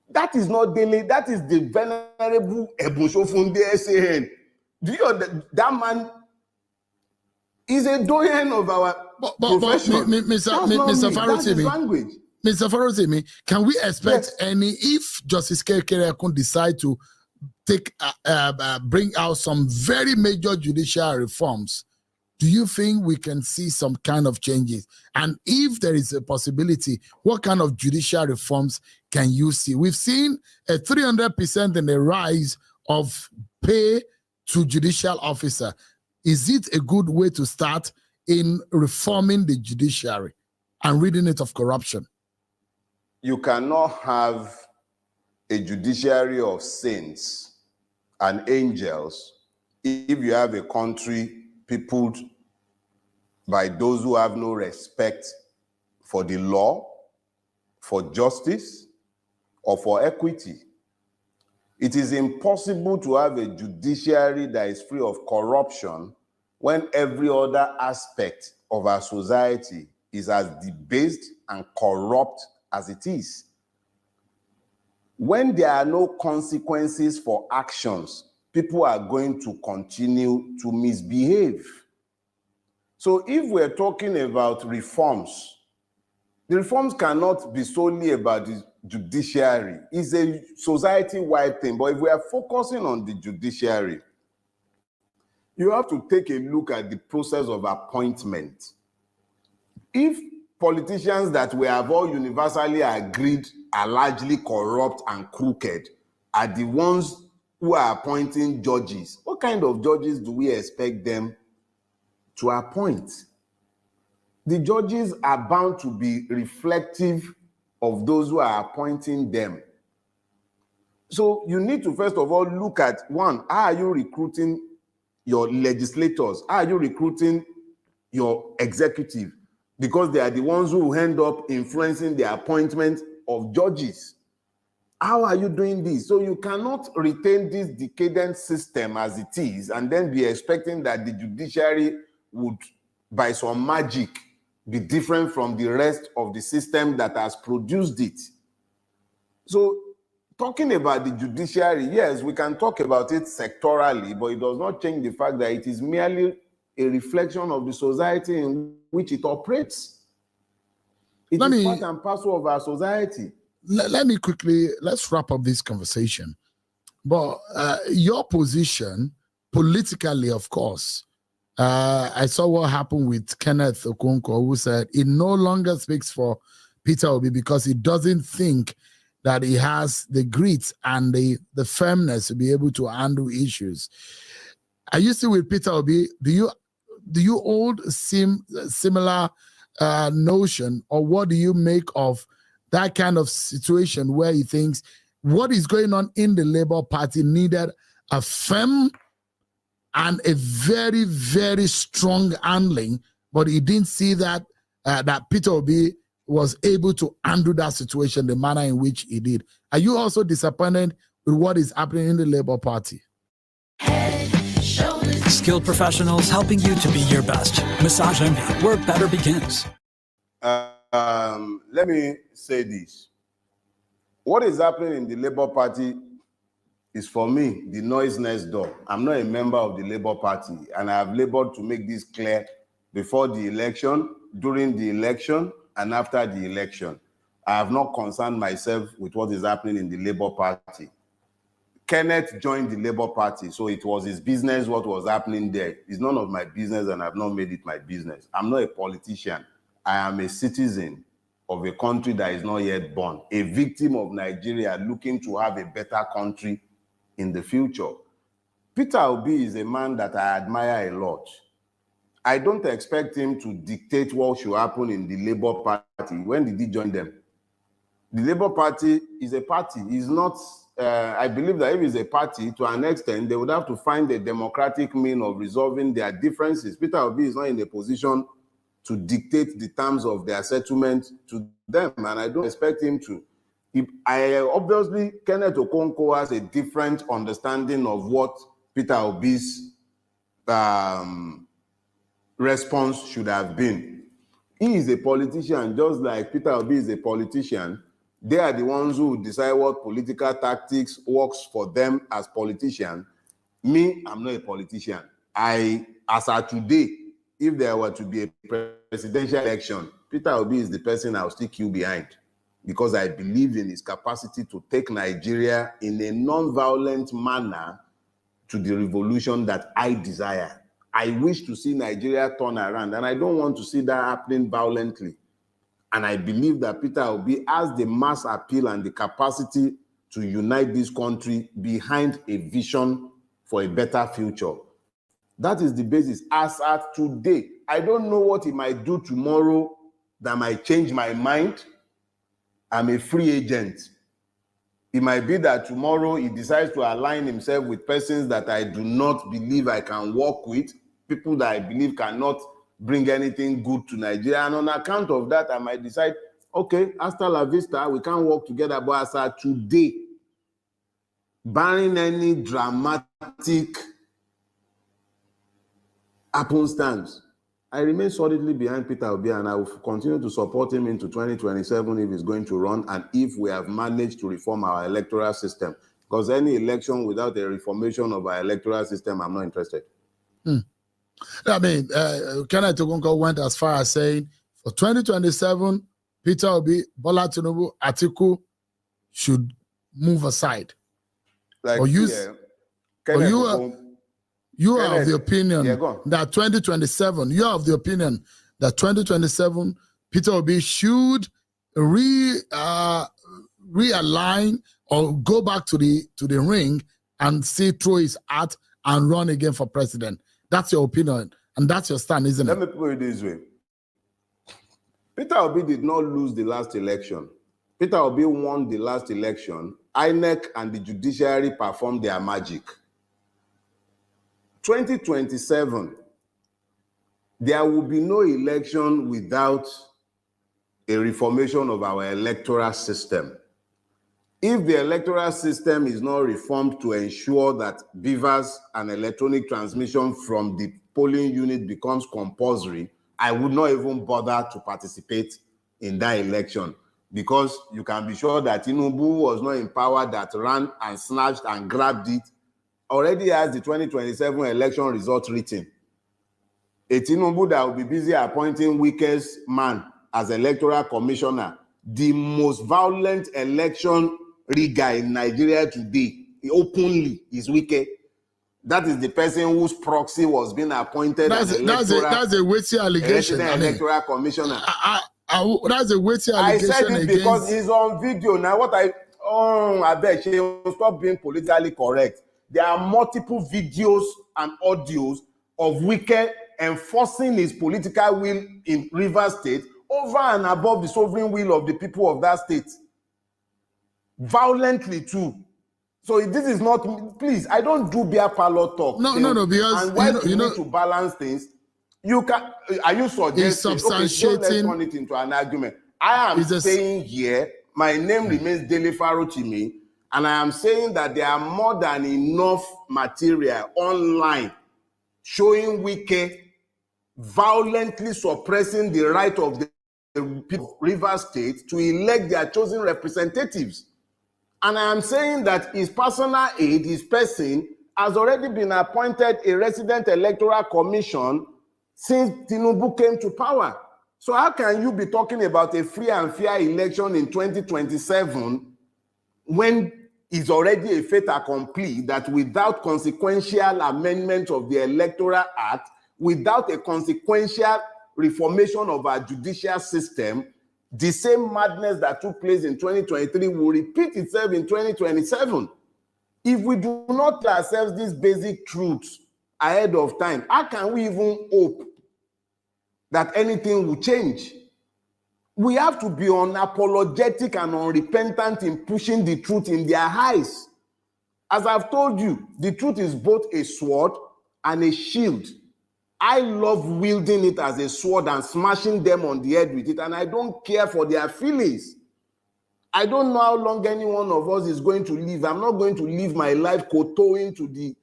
That is not Dele, that is the venerable Ebonshofunde, SAN. Do you know that man is a doyen of our profession? Mr. Farotimi, Mr. Farotimi, can we expect any, if Justice Kekere could decide to bring out some very major judicial reforms, do you think we can see some kind of changes? And if there is a possibility, what kind of judicial reforms can you see? We've seen a 300% in the rise of pay to judicial officer. Is it a good way to start in reforming the judiciary and ridding it of corruption? You cannot have a judiciary of saints and angels if you have a country peopled by those who have no respect for the law, for justice, or for equity. It is impossible to have a judiciary that is free of corruption when every other aspect of our society is as debased and corrupt as it is. When there are no consequences for actions, people are going to continue to misbehave. So if we're talking about reforms, the reforms cannot be solely about the judiciary. It's a society-wide thing. But if we are focusing on the judiciary, you have to take a look at the process of appointment. If politicians that we have all universally agreed are largely corrupt and crooked are the ones who are appointing judges, what kind of judges do we expect them to appoint? The judges are bound to be reflective of those who are appointing them. So you need to first of all look at, one, how are you recruiting your legislators? How are you recruiting your executive? Because they are the ones who end up influencing the appointment of judges. How are you doing this? So you cannot retain this decadent system as it is and then be expecting that the judiciary would, by some magic, be different from the rest of the system that has produced it. So talking about the judiciary, yes, we can talk about it sectorally, but it does not change the fact that it is merely a reflection of the society in which it operates. It is part and parcel of our society. Let's wrap up this conversation. But your position, politically, of course, I saw what happened with Kenneth Okonkwo, who said he no longer speaks for Peter Obi because he doesn't think that he has the grit and the firmness to be able to handle issues. Are you still with Peter Obi? Do you hold similar notion, or what do you make of that kind of situation where he thinks what is going on in the Labour Party needed a firm and a very, very strong handling, but he didn't see that that Peter Obi was able to handle that situation the manner in which he did. Are you also disappointed with what is happening in the Labour Party? Skilled professionals helping you to be your best. Massage Envy, where better begins. Let me say this. What is happening in the Labour Party is, for me, the noise next door. I'm not a member of the Labour Party, and I have labored to make this clear before the election, during the election, and after the election. I have not concerned myself with what is happening in the Labour Party. Kenneth joined the Labour Party, so it was his business what was happening there. It's none of my business, and I've not made it my business. I'm not a politician. I am a citizen of a country that is not yet born, a victim of Nigeria looking to have a better country in the future. Peter Obi is a man that I admire a lot. I don't expect him to dictate what should happen in the Labour Party. When did he join them? The Labour Party is a party. It's not, I believe that if it's a party, to an extent, they would have to find a democratic means of resolving their differences. Peter Obi is not in a position to dictate the terms of their settlement to them, and I don't expect him to. Obviously, Kenneth Okonkwo has a different understanding of what Peter Obi's response should have been. He is a politician, just like Peter Obi is a politician. They are the ones who decide what political tactics works for them as politicians. Me, I'm not a politician. As of today, if there were to be a presidential election, Peter Obi is the person I'll still queue behind, because I believe in his capacity to take Nigeria in a non-violent manner to the revolution that I desire. I wish to see Nigeria turn around, and I don't want to see that happening violently. And I believe that Peter Obi has the mass appeal and the capacity to unite this country behind a vision for a better future. That is the basis. As at today, I don't know what he might do tomorrow that might change my mind. I'm a free agent. It might be that tomorrow he decides to align himself with persons that I do not believe I can work with, people that I believe cannot bring anything good to Nigeria. And on account of that, I might decide, okay, hasta la vista, we can't work together. But as at today, barring any dramatic happenstance, I remain solidly behind Peter Obi, and I will continue to support him into 2027 if he's going to run, and if we have managed to reform our electoral system. Because any election without a reformation of our electoral system, I'm not interested. I mean, Kenneth Ogunko went as far as saying, for 2027, Peter Obi, Bola Tinubu, Atiku should move aside. Like, or you, yeah, you are of the opinion yeah, that 2027, you are of the opinion that 2027, Peter Obi should realign or go back to the ring and see through his hat and run again for president. That's your opinion, and that's your stand, isn't it? Let me put it this way. Peter Obi did not lose the last election. Peter Obi won the last election. INEC and the judiciary performed their magic. 2027, there will be no election without a reformation of our electoral system. If the electoral system is not reformed to ensure that beavers and electronic transmission from the polling unit becomes compulsory, I would not even bother to participate in that election, because you can be sure that Tinubu was not in power that ran and snatched and grabbed it. Already has the 2027 election results written. A Tinubu that will be busy appointing weakest man as electoral commissioner, the most violent election rigger in Nigeria today, openly is Wike. That is the person whose proxy was being appointed as that's a weighty allegation. Electoral commissioner. That's a weighty allegation. I said it because he's on video. Now I beg you, stop being politically correct. There are multiple videos and audios of Wike enforcing his political will in Rivers State over and above the sovereign will of the people of that state. Violently too. So this is not, please, I don't do beer parlor talk. No, because and why you need to balance things. You can, are you suggesting, okay, so let's turn it into an argument. I am saying here, my name remains Dele Farotimi, and I am saying that there are more than enough material online showing Wike violently suppressing the right of the people of Rivers State to elect their chosen representatives. And I am saying that his personal aide, his person, has already been appointed a resident electoral commission since Tinubu came to power. So how can you be talking about a free and fair election in 2027 when it's already a fait accompli that without consequential amendment of the Electoral Act, without a consequential reformation of our judicial system, the same madness that took place in 2023 will repeat itself in 2027. If we do not tell ourselves these basic truths ahead of time, how can we even hope that anything will change? We have to be unapologetic and unrepentant in pushing the truth in their eyes. As I've told you, the truth is both a sword and a shield. I love wielding it as a sword and smashing them on the head with it, and I don't care for their feelings. I don't know how long any one of us is going to live. I'm not going to live my life kowtowing to the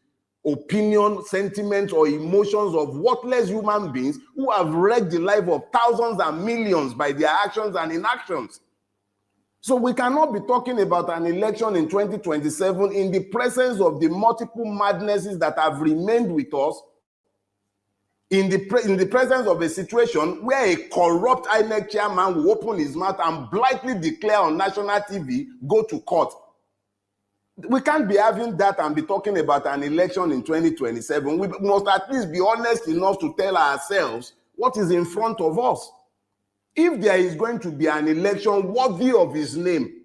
opinion, sentiments, or emotions of worthless human beings who have wrecked the life of thousands and millions by their actions and inactions. So we cannot be talking about an election in 2027 in the presence of the multiple madnesses that have remained with us, in the presence of a situation where a corrupt INEC chairman will open his mouth and blithely declare on national TV, go to court. We can't be having that and be talking about an election in 2027. We must at least be honest enough to tell ourselves what is in front of us. If there is going to be an election worthy of his name,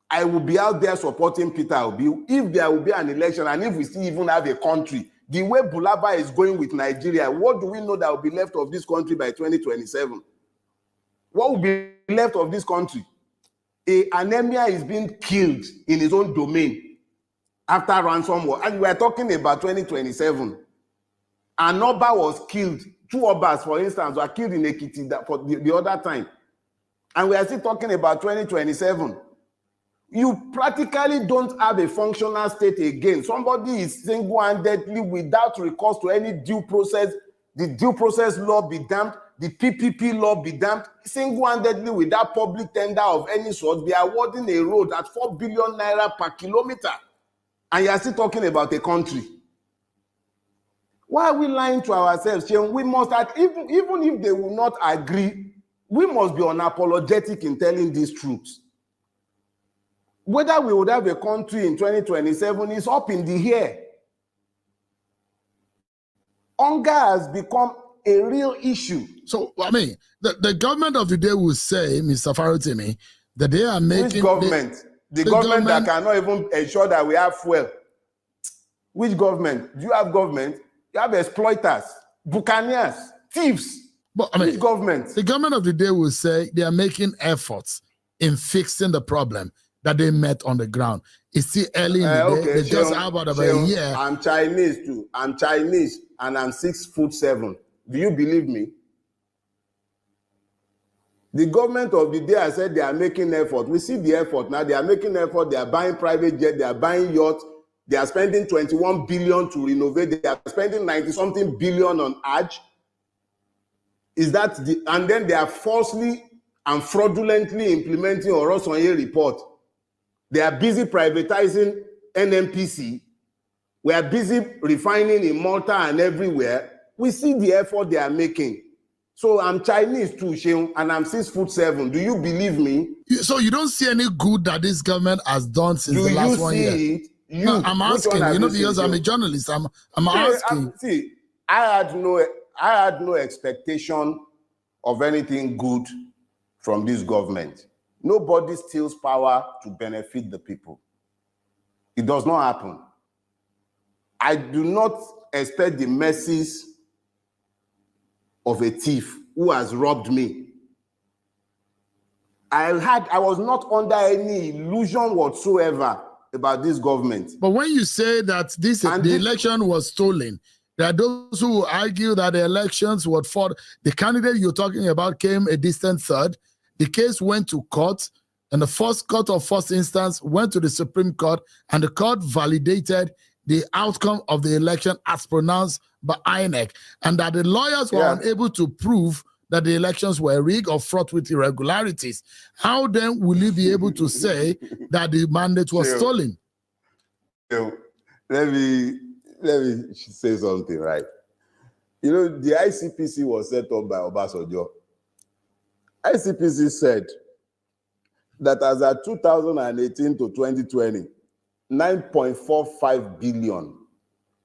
I will be out there supporting Peter Obi. If there will be an election, and if we still even have a country, the way Bulaba is going with Nigeria, what do we know that will be left of this country by 2027? What will be left of this country? An emir is being killed in his own domain after ransomware. And we are talking about 2027. An Oba was killed. 2 Obas, for instance, were killed in Ekiti for the other time. And we are still talking about 2027. You practically don't have a functional state again. Somebody is single-handedly, without recourse to any due process, the due process law be damned, the PPP law be damned, single-handedly without public tender of any sort, be awarding a road at 4 billion naira per kilometer. And you are still talking about a country. Why are we lying to ourselves? We must, even if they will not agree, we must be unapologetic in telling these truths. Whether we would have a country in 2027 is up in the air. Hunger has become a real issue. So, I mean, the government of the day will say, Mr. Farotimi, that they are making... Which government? The government that cannot even ensure that we have fuel. Which government? Do you have government? You have exploiters, buccaneers, thieves. But, I mean, which government? The government of the day will say they are making efforts in fixing the problem that they met on the ground. It's still early in the day. They just have about a year. I'm Chinese too. I'm Chinese and I'm 6'7". Do you believe me? The government of the day has said they are making effort. We see the effort now. They are making effort. They are buying private jet. They are buying yachts. They are spending 21 billion to renovate. They are spending 90-something billion on Hajj. Is that the? And then they are falsely and fraudulently implementing Orosanye report. They are busy privatizing NNPC. We are busy refining in Malta and everywhere. We see the effort they are making. So I'm Chinese too, Sheung, and I'm 6'7". Do you believe me? So you don't see any good that this government has done since the last 1 year? It? No, I'm asking, because I'm a journalist. I'm asking. I had no expectation of anything good from this government. Nobody steals power to benefit the people. It does not happen. I do not expect the mercies of a thief who has robbed me. I was not under any illusion whatsoever about this government. But when you say that the election was stolen, there are those who argue that the elections were fought. The candidate you're talking about came a distant third. The case went to court, and the first court of first instance went to the Supreme Court, and the court validated the outcome of the election as pronounced by INEC, and that the lawyers were unable to prove that the elections were rigged or fraught with irregularities. How then will you be able to say that the mandate was stolen? Let me say something, right? You know, the ICPC was set up by Obasanjo. ICPC said that as of 2018 to 2020, 9.45 billion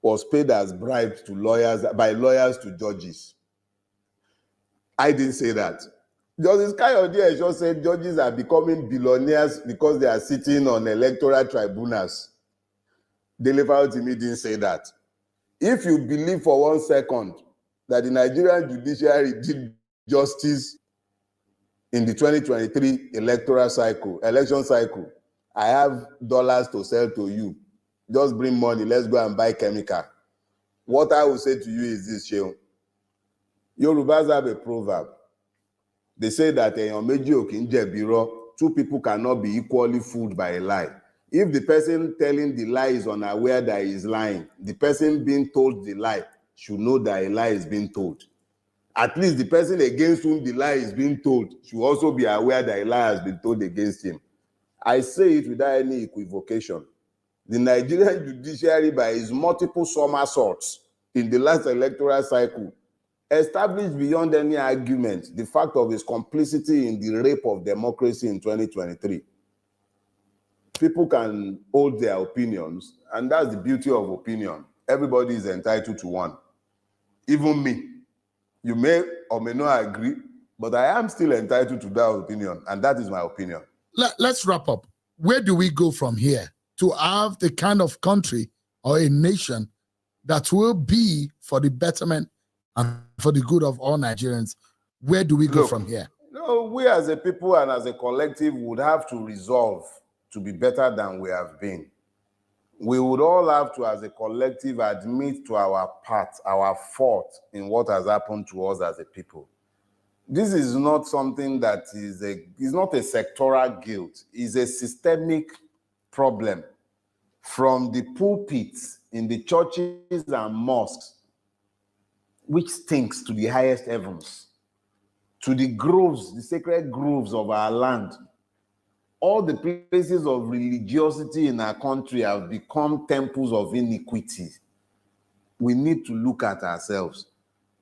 was paid as bribes to lawyers, by lawyers to judges. I didn't say that. Justice Kayode just said judges are becoming billionaires because they are sitting on electoral tribunals. Dele Farotimi didn't say that. If you believe for 1 second that the Nigerian judiciary did justice in the 2023 election cycle, I have dollars to sell to you. Just bring money, let's go and buy chemical. What I will say to you is this, Sheung. Yorubas have a proverb. They say that two people cannot be equally fooled by a lie. If the person telling the lie is unaware that he is lying, the person being told the lie should know that a lie is being told. At least the person against whom the lie is being told should also be aware that a lie has been told against him. I say it without any equivocation. The Nigerian judiciary, by its multiple somersaults in the last electoral cycle, established beyond any argument the fact of its complicity in the rape of democracy in 2023. people can hold their opinions, and that's the beauty of opinion. Everybody is entitled to one. Even me. You may or may not agree, but I am still entitled to that opinion, and that is my opinion. Let's wrap up. Where do we go from here to have the kind of country or a nation that will be for the betterment and for the good of all Nigerians? Where do we go from here? No, we as a people and as a collective would have to resolve to be better than we have been. We would all have to, as a collective, admit to our part, our fault in what has happened to us as a people. This is not something that is not a sectoral guilt. It's a systemic problem. From the pulpits in the churches and mosques, which stinks to the highest heavens, to the groves, the sacred groves of our land. All the places of religiosity in our country have become temples of iniquity. We need to look at ourselves.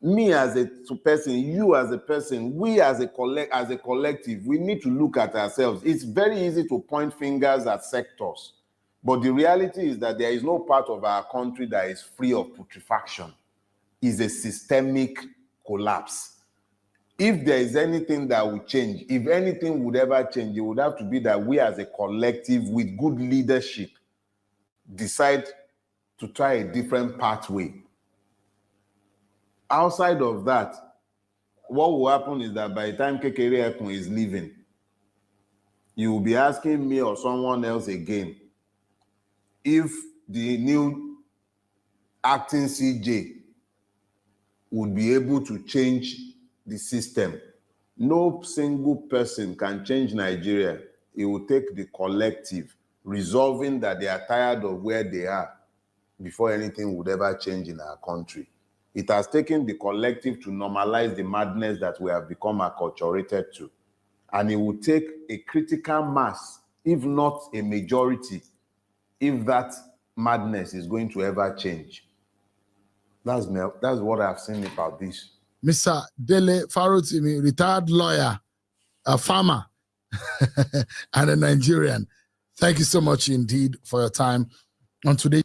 Me as a person, you as a person, we as a collective, we need to look at ourselves. It's very easy to point fingers at sectors, but the reality is that there is no part of our country that is free of putrefaction. It's a systemic collapse. If there is anything that would change, if anything would ever change, it would have to be that we as a collective with good leadership decide to try a different pathway. Outside of that, what will happen is that by the time Kekere Ekun is leaving, you will be asking me or someone else again if the new acting CJ would be able to change the system. No single person can change Nigeria. It will take the collective resolving that they are tired of where they are before anything would ever change in our country. It has taken the collective to normalize the madness that we have become acculturated to. And it will take a critical mass, if not a majority, if that madness is going to ever change. That's what I've seen about this. Mr. Dele Farotimi, retired lawyer, a farmer, and a Nigerian. Thank you so much indeed for your time on today.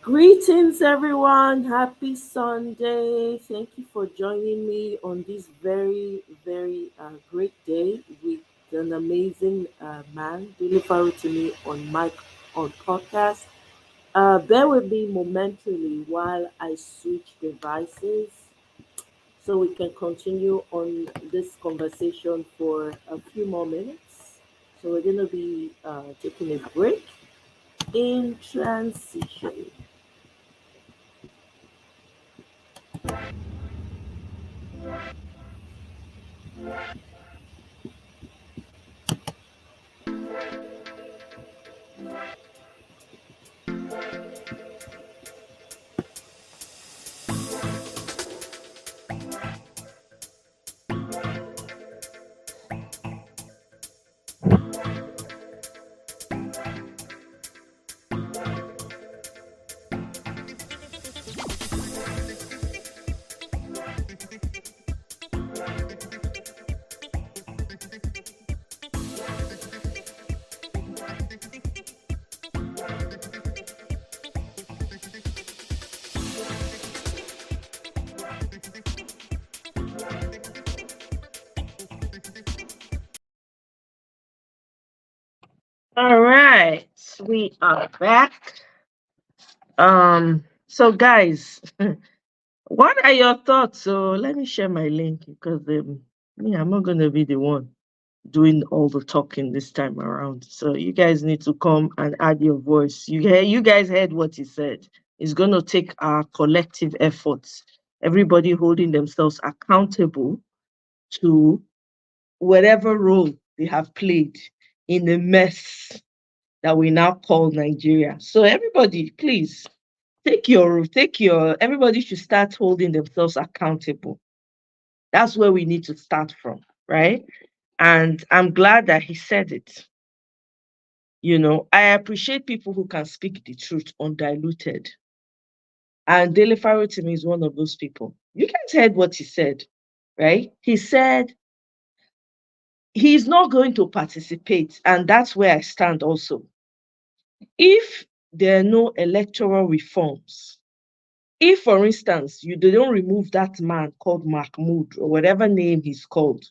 Greetings, everyone. Happy Sunday. Thank you for joining me on this very, very great day with an amazing man, Dele Farotimi, on MicOn podcast. Bear with me momentarily while I switch devices so we can continue on this conversation for a few more minutes. So we're going to be taking a break in transition. All right, we are back. So guys, what are your thoughts? So let me share my link because me, I'm not gonna be the one doing all the talking this time around. So you guys need to come and add your voice. You guys heard what he said. It's gonna take our collective efforts, everybody holding themselves accountable to whatever role they have played in the mess that we now call Nigeria. So everybody, please take your everybody should start holding themselves accountable. That's where we need to start from, right? And I'm glad that he said it. You know, I appreciate people who can speak the truth undiluted. And Dele Farotimi is one of those people. You guys heard what he said, right? He said he's not going to participate, and that's where I stand also. If there are no electoral reforms, if, for instance, they don't remove that man called Mahmoud or whatever name he's called,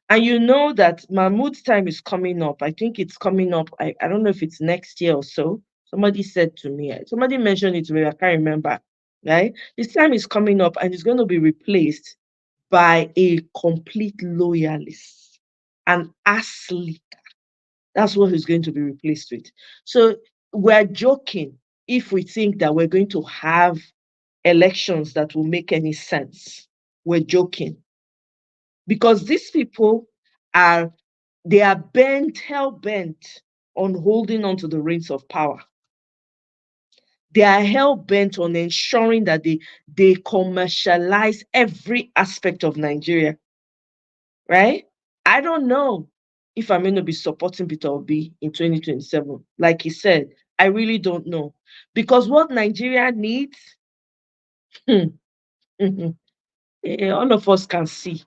and you know that Mahmoud's time is coming up. I think it's coming up. I don't know if it's next year or so. Somebody said to me, somebody mentioned it to me, I can't remember, right? His time is coming up and he's going to be replaced by a complete loyalist, an ass licker. That's what he's going to be replaced with. So we're joking if we think that we're going to have elections that will make any sense. We're joking. Because these people are hell bent on holding on to the reins of power. They are hell bent on ensuring that they commercialize every aspect of Nigeria. Right? I don't know if I'm going to be supporting Peter Obi in 2027. Like he said, I really don't know. Because what Nigeria needs, all of us can see.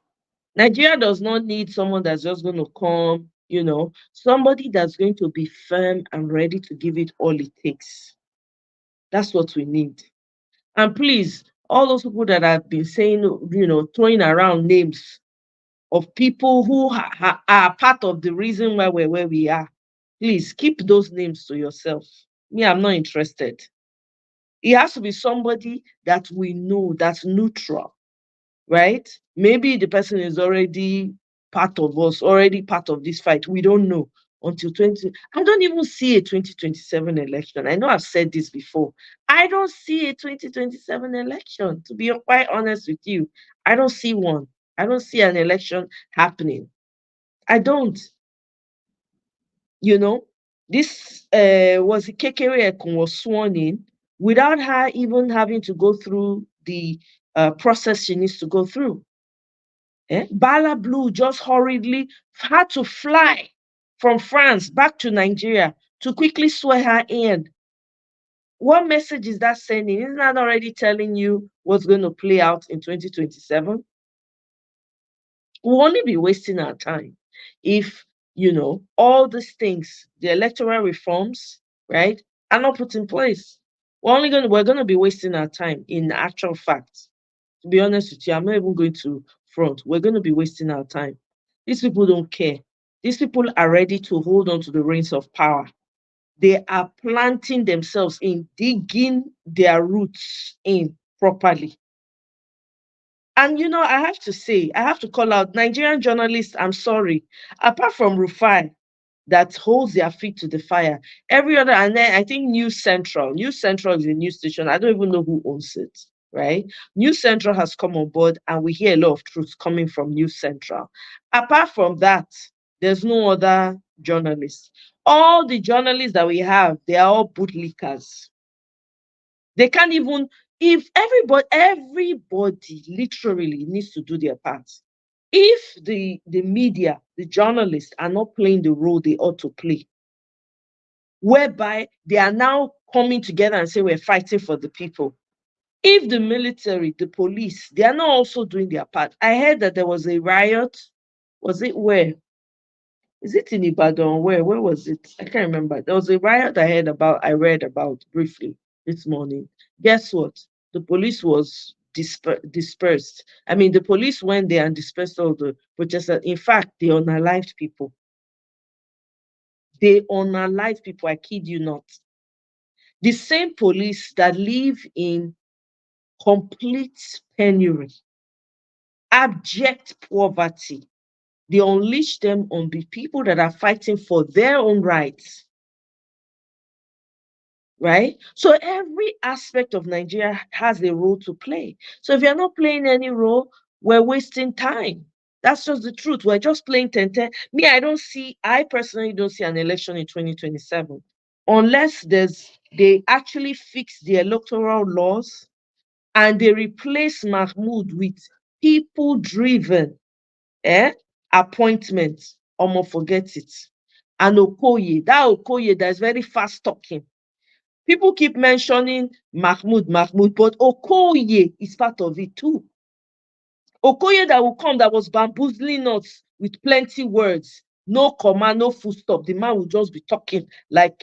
Nigeria does not need someone that's just going to come, somebody that's going to be firm and ready to give it all it takes. That's what we need. And please, all those people that have been saying, throwing around names of people who are part of the reason why we're where we are, please keep those names to yourself. Me, I'm not interested. It has to be somebody that we know that's neutral, right? Maybe the person is already part of us, already part of this fight. We don't know until 20. I don't even see a 2027 election. I know I've said this before. I don't see a 2027 election, to be quite honest with you. I don't see one. I don't see an election happening. I don't. This was Kekere Ekun was sworn in without her even having to go through the process she needs to go through. Bala Blue just hurriedly had to fly from France back to Nigeria to quickly swear her in. What message is that sending? Isn't that already telling you what's going to play out in 2027? We'll only be wasting our time if, all these things, the electoral reforms, right, are not put in place. We're going to be wasting our time in actual fact. To be honest with you, I'm not even going to front. We're going to be wasting our time. These people don't care. These people are ready to hold on to the reins of power. They are planting themselves in, digging their roots in properly. And I have to say, I have to call out Nigerian journalists. I'm sorry. Apart from Rufai, that holds their feet to the fire, every other, and then I think News Central is a news station. I don't even know who owns it, right? News Central has come on board, and we hear a lot of truth coming from News Central. Apart from that, there's no other journalists. All the journalists that we have, they are all bootlickers. They can't even, if everybody literally needs to do their part. If the media, the journalists are not playing the role they ought to play, whereby they are now coming together and say we're fighting for the people. If the military, the police, they are not also doing their part. I heard that there was a riot. Was it where? Is it in Ibadan? Where was it? I can't remember. There was a riot I read about briefly this morning. Guess what? The police was dispersed. I mean, the police went there and dispersed all the protesters. In fact, they unalived people. They unalive people, I kid you not. The same police that live in complete penury, abject poverty, they unleash them on the people that are fighting for their own rights. Right? So every aspect of Nigeria has a role to play. So if you're not playing any role, we're wasting time. That's just the truth. We're just playing 10-10. Me, I personally don't see an election in 2027 unless they actually fix the electoral laws and they replace Mahmoud with people-driven appointments. Forget it. And Okoye, that is very fast talking. People keep mentioning Mahmoud, but Okoye is part of it too. Okoye that will come, that was bamboozling us with plenty words, no comma, no full stop. The man will just be talking like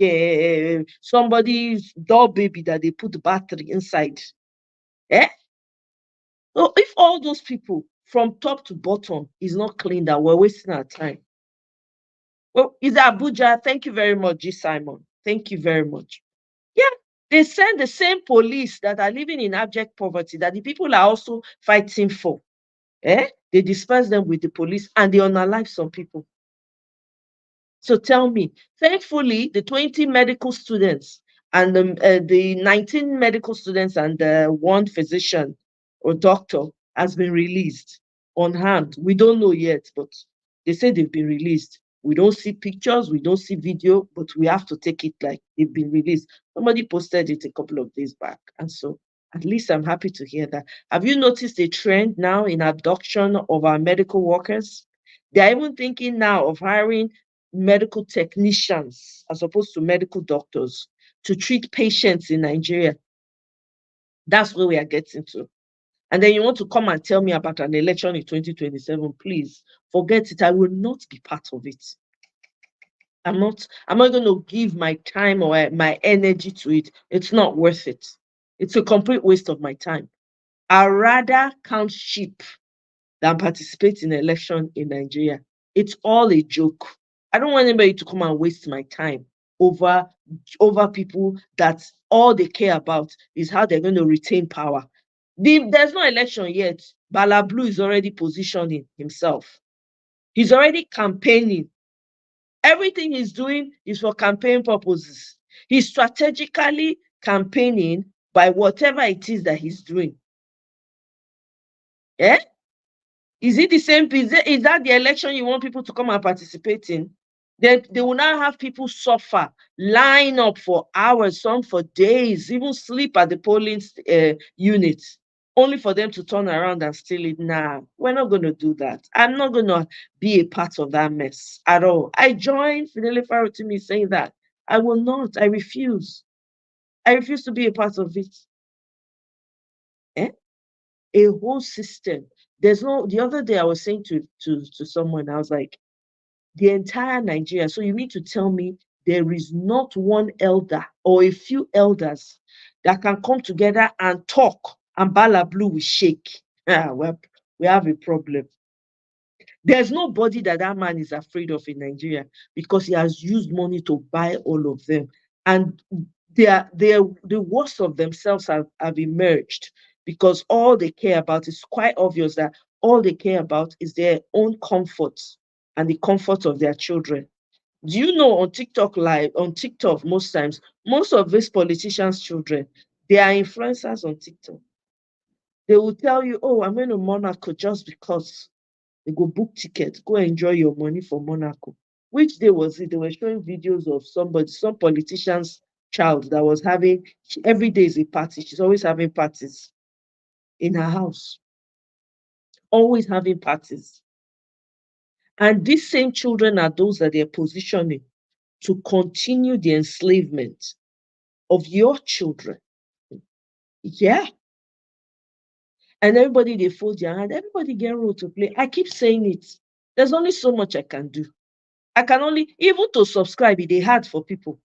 somebody's doll baby that they put the battery inside. Eh? So if all those people from top to bottom is not clean, that we're wasting our time. Well, is Abuja? Thank you very much, G. Simon. Thank you very much. Yeah, they send the same police that are living in abject poverty that the people are also fighting for. They disperse them with the police and they unalive some people. So tell me, thankfully, the 20 medical students and the 19 medical students and one physician or doctor has been released on hand. We don't know yet, but they say they've been released. We don't see pictures, we don't see video, but we have to take it like they've been released. Somebody posted it a couple of days back. And so at least I'm happy to hear that. Have you noticed a trend now in abduction of our medical workers? They're even thinking now of hiring medical technicians as opposed to medical doctors to treat patients in Nigeria. That's where we are getting to. And then you want to come and tell me about an election in 2027, please forget it. I will not be part of it. I'm not going to give my time or my energy to it. It's not worth it. It's a complete waste of my time. I'd rather count sheep than participate in an election in Nigeria. It's all a joke. I don't want anybody to come and waste my time over people that all they care about is how they're going to retain power. There's no election yet. Bala Blue is already positioning himself. He's already campaigning. Everything he's doing is for campaign purposes. He's strategically campaigning by whatever it is that he's doing. Yeah? Is it the same? Is that the election you want people to come and participate in? They will now have people suffer, line up for hours, some for days, even sleep at the polling units, only for them to turn around and steal it. Nah, we're not going to do that. I'm not going to be a part of that mess at all. I joined Dele Farotimi saying that. I will not. I refuse. I refuse to be a part of it. A whole system. The other day I was saying to someone, I was like, the entire Nigeria. So you mean to tell me there is not one elder or a few elders that can come together and talk and Bala Blue will shake? Well, we have a problem. There's nobody that man is afraid of in Nigeria because he has used money to buy all of them. And the worst of themselves have emerged because all they care about is quite obvious that all they care about is their own comfort and the comfort of their children. Do you know on TikTok, most times, most of these politicians' children, they are influencers on TikTok. They will tell you, oh, I'm going to Monaco just because. They go book tickets, go enjoy your money for Monaco. Which day was it? They were showing videos of some politician's child that was having, every day is a party. She's always having parties in her house. Always having parties. And these same children are those that they're positioning to continue the enslavement of your children. Yeah. And everybody, they fold their hand. Everybody get role to play. I keep saying it. There's only so much I can do. I can only, even to subscribe, it is hard for people.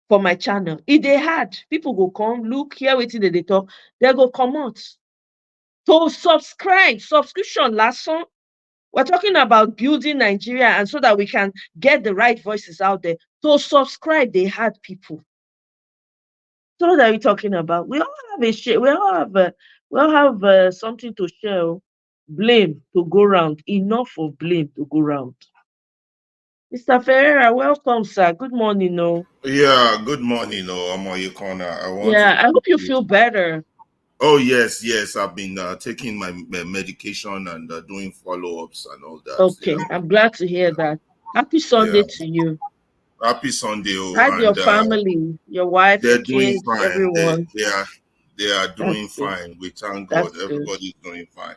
For my channel, it is hard. People go come, look, hear wetin they talk, they go come out. To subscribe, subscription last song. We're talking about building Nigeria and so that we can get the right voices out there. To subscribe, they had people. So what are we talking about? We all have a share. We all have something to share. Blame to go round. Enough of blame to go round. Mr. Ferreira, welcome, sir. Good morning, no. Yeah, good morning, MicOn. I want to. Yeah, I hope you feel better. Oh yes. I've been taking my medication and doing follow-ups and all that. Okay, Yeah. I'm glad to hear that. Happy Sunday to you. Happy Sunday. How's your family, your wife, they're your doing kids, fine. everyone? They are doing That's good. fine. We thank God. That's good. Everybody's doing fine.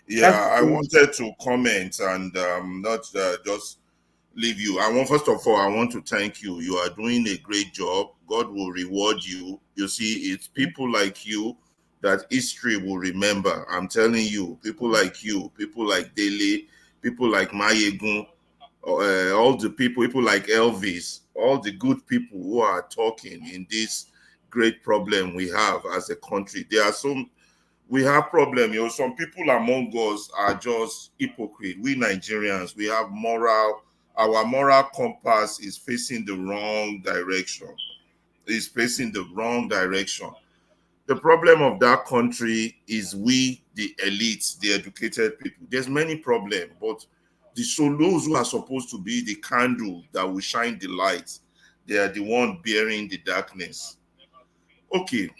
Yeah, That's I good. wanted to comment and not just leave you. First of all, I want to thank you. You are doing a great job. God will reward you. You see, it's people like you that history will remember. I'm telling you, people like you, people like Dele, people like Mayegun, all the people like Elvis, all the good people who are talking in this great problem we have as a country. There are some, we have problem. Some people among us are just hypocrite. We Nigerians, we have moral, our moral compass is facing the wrong direction. It's facing the wrong direction. The problem of that country is we, the elites, the educated people. There's many problems, but those who are supposed to be the candle that will shine the light, they are the one bearing the darkness. Okay,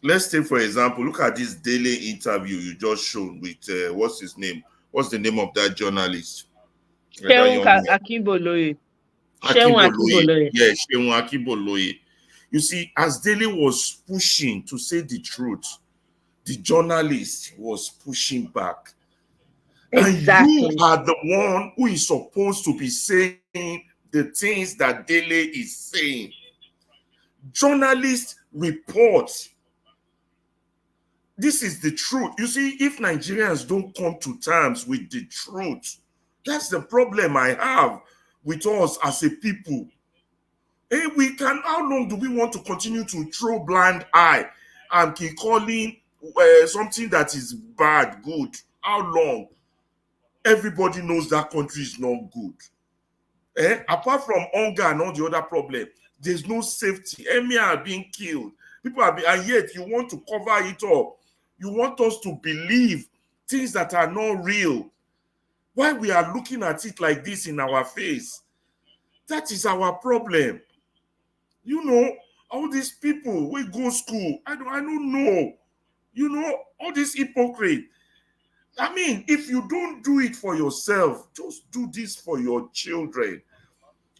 let's take, for example, look at this Dele interview you just shown with, what's his name? What's the name of that journalist? Akínbólóyè. Yeah, Seun Akínbólóyè. You see, as Dele was pushing to say the truth, the journalist was pushing back. Exactly. And you are the one who is supposed to be saying the things that Dele is saying. Journalists report. This is the truth. You see, if Nigerians don't come to terms with the truth, that's the problem I have with us as a people. Hey, how long do we want to continue to throw blind eye and keep calling something that is bad good? How long? Everybody knows that country is not good. Apart from hunger and all the other problems, there's no safety. Emir are being killed. People are being, and yet you want to cover it up. You want us to believe things that are not real. Why we are looking at it like this in our face? That is our problem. All these people we go school, I don't know. All these hypocrites. I mean, if you don't do it for yourself, just do this for your children.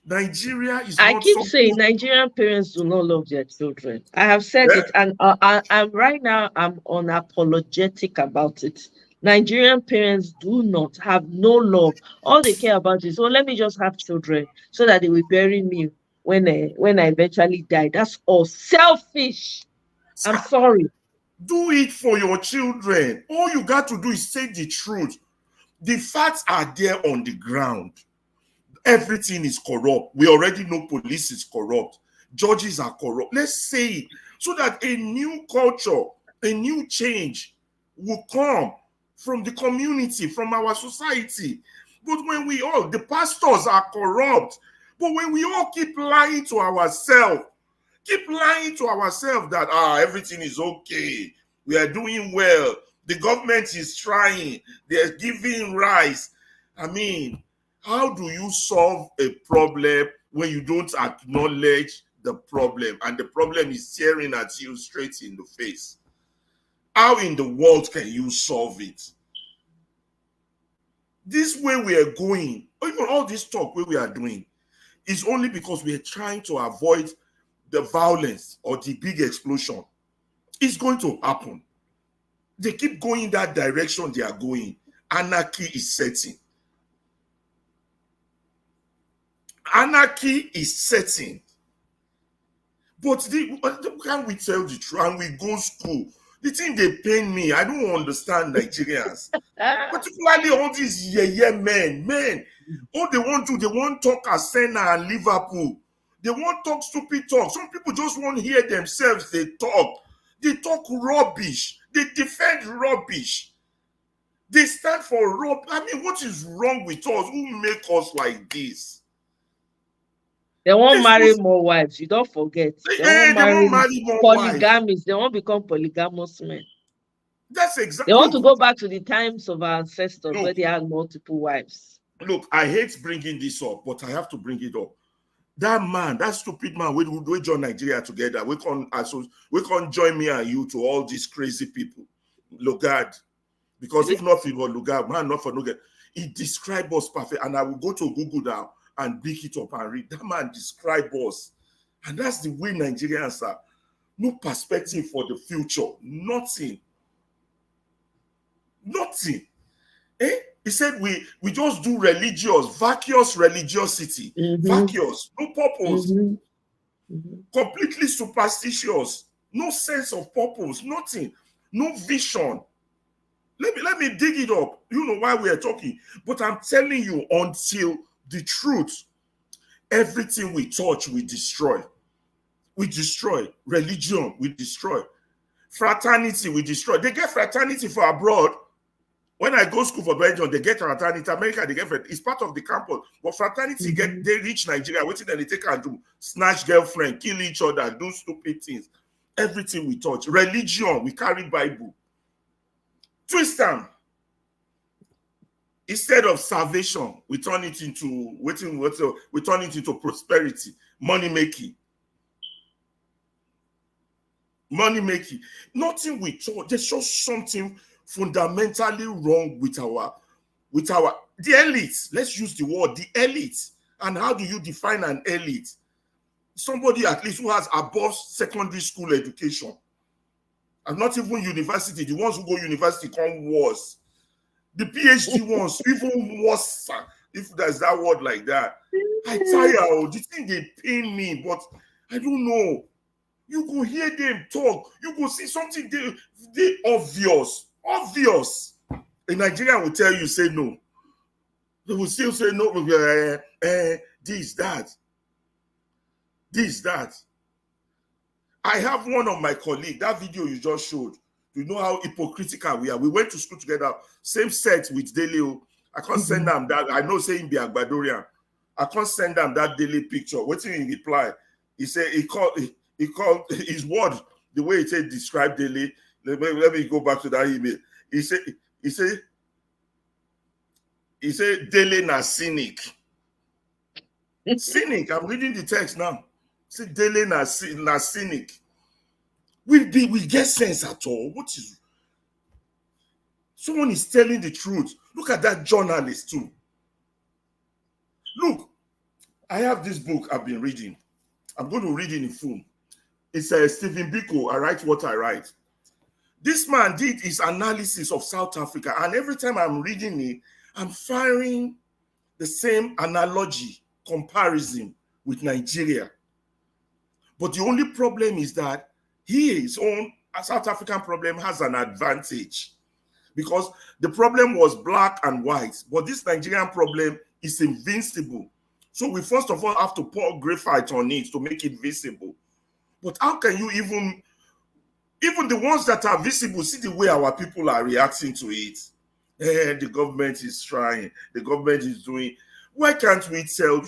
Nigeria is I keep saying Nigerian parents do not love their children. I have said it, and I'm right now, I'm unapologetic about it. Nigerian parents do not have no love. All they care about is, let me just have children so that they will bury me when I eventually die. That's all selfish. I'm sorry. Do it for your children. All you got to do is say the truth. The facts are there on the ground. Everything is corrupt. We already know police is corrupt. Judges are corrupt. Let's say it so that a new culture, a new change will come from the community, from our society. But when the pastors are corrupt, but when we all keep lying to ourselves, that everything is okay, we are doing well, the government is trying, they're giving rise. I mean, how do you solve a problem when you don't acknowledge the problem and the problem is staring at you straight in the face? How in the world can you solve it? This way we are going, even all this talk we are doing, is only because we are trying to avoid the violence or the big explosion. It's going to happen. They keep going that direction they are going. Anarchy is setting. Anarchy is setting. But can we tell the truth? And we go school. The thing they pain me, I don't understand Nigerians. Particularly all these men. All they want to talk Arsenal and Liverpool. They want to talk stupid talk. Some people just want to hear themselves. They talk rubbish. They defend rubbish. They stand for rubbish. I mean, what is wrong with us? Who make us like this? They won't marry more wives. You don't forget. They won't marry more polygamous. They won't become polygamous men. That's exactly. They want to go back to the times of our ancestors where they had multiple wives. Look, I hate bringing this up, but I have to bring it up. That man, that stupid man, we join Nigeria together. We can't join me and you to all these crazy people. Lugard. Because if not for Lugard, man, not for Lugard. He described us perfect. And I will go to Google now and pick it up and read. That man described us. And that's the way Nigerians are. No perspective for the future. Nothing. He said we just do vacuous religiosity. Vacuous, no purpose. Completely superstitious. No sense of purpose. Nothing. No vision. Let me dig it up. You know why we are talking. But I'm telling you, until the truth, everything we touch, we destroy. We destroy. Religion, we destroy. Fraternity, we destroy. They get fraternity for abroad. When I go school for Belgium, they get fraternity. America, they get fraternity. It's part of the campus. But fraternity, they reach Nigeria. What did they take and do? Snatch girlfriend, kill each other, do stupid things. Everything we touch. Religion, we carry Bible. Twist them. Instead of salvation, we turn it into we turn it into prosperity, money making. Money making. Nothing we talk. There's just something fundamentally wrong with the elite. Let's use the word the elite. And how do you define an elite? Somebody at least who has above secondary school education. And not even university. The ones who go university come worse. The PhD ones even worse, if there's that word like that. I tire. The thing they pain me, but I don't know. You go hear them talk. You go see something they obvious. Obvious. A Nigerian will tell you, say no. They will still say no. This, that. This, that. I have one of my colleagues, that video you just showed. You know how hypocritical we are. We went to school together, same set with Dele. I can't send them that. I know saying be Agbadorian. I can't send them that Dele picture. What did he reply? He said he called his word, the way he said describe Dele. Let me go back to that email. He said Dele na cynic. Cynic. I'm reading the text now. He said Dele na cynic. We get sense at all. What is someone is telling the truth? Look at that journalist too. Look, I have this book I've been reading. I'm going to read it in full. It's Stephen Biko, I write what I write. This man did his analysis of South Africa, and every time I'm reading it, I'm firing the same analogy, comparison with Nigeria. But the only problem is that his own South African problem has an advantage because the problem was black and white, but this Nigerian problem is invincible. So we first of all have to pour graphite on it to make it visible. But how can you even the ones that are visible, see the way our people are reacting to it? The government is trying, the government is doing. Why can't we tell?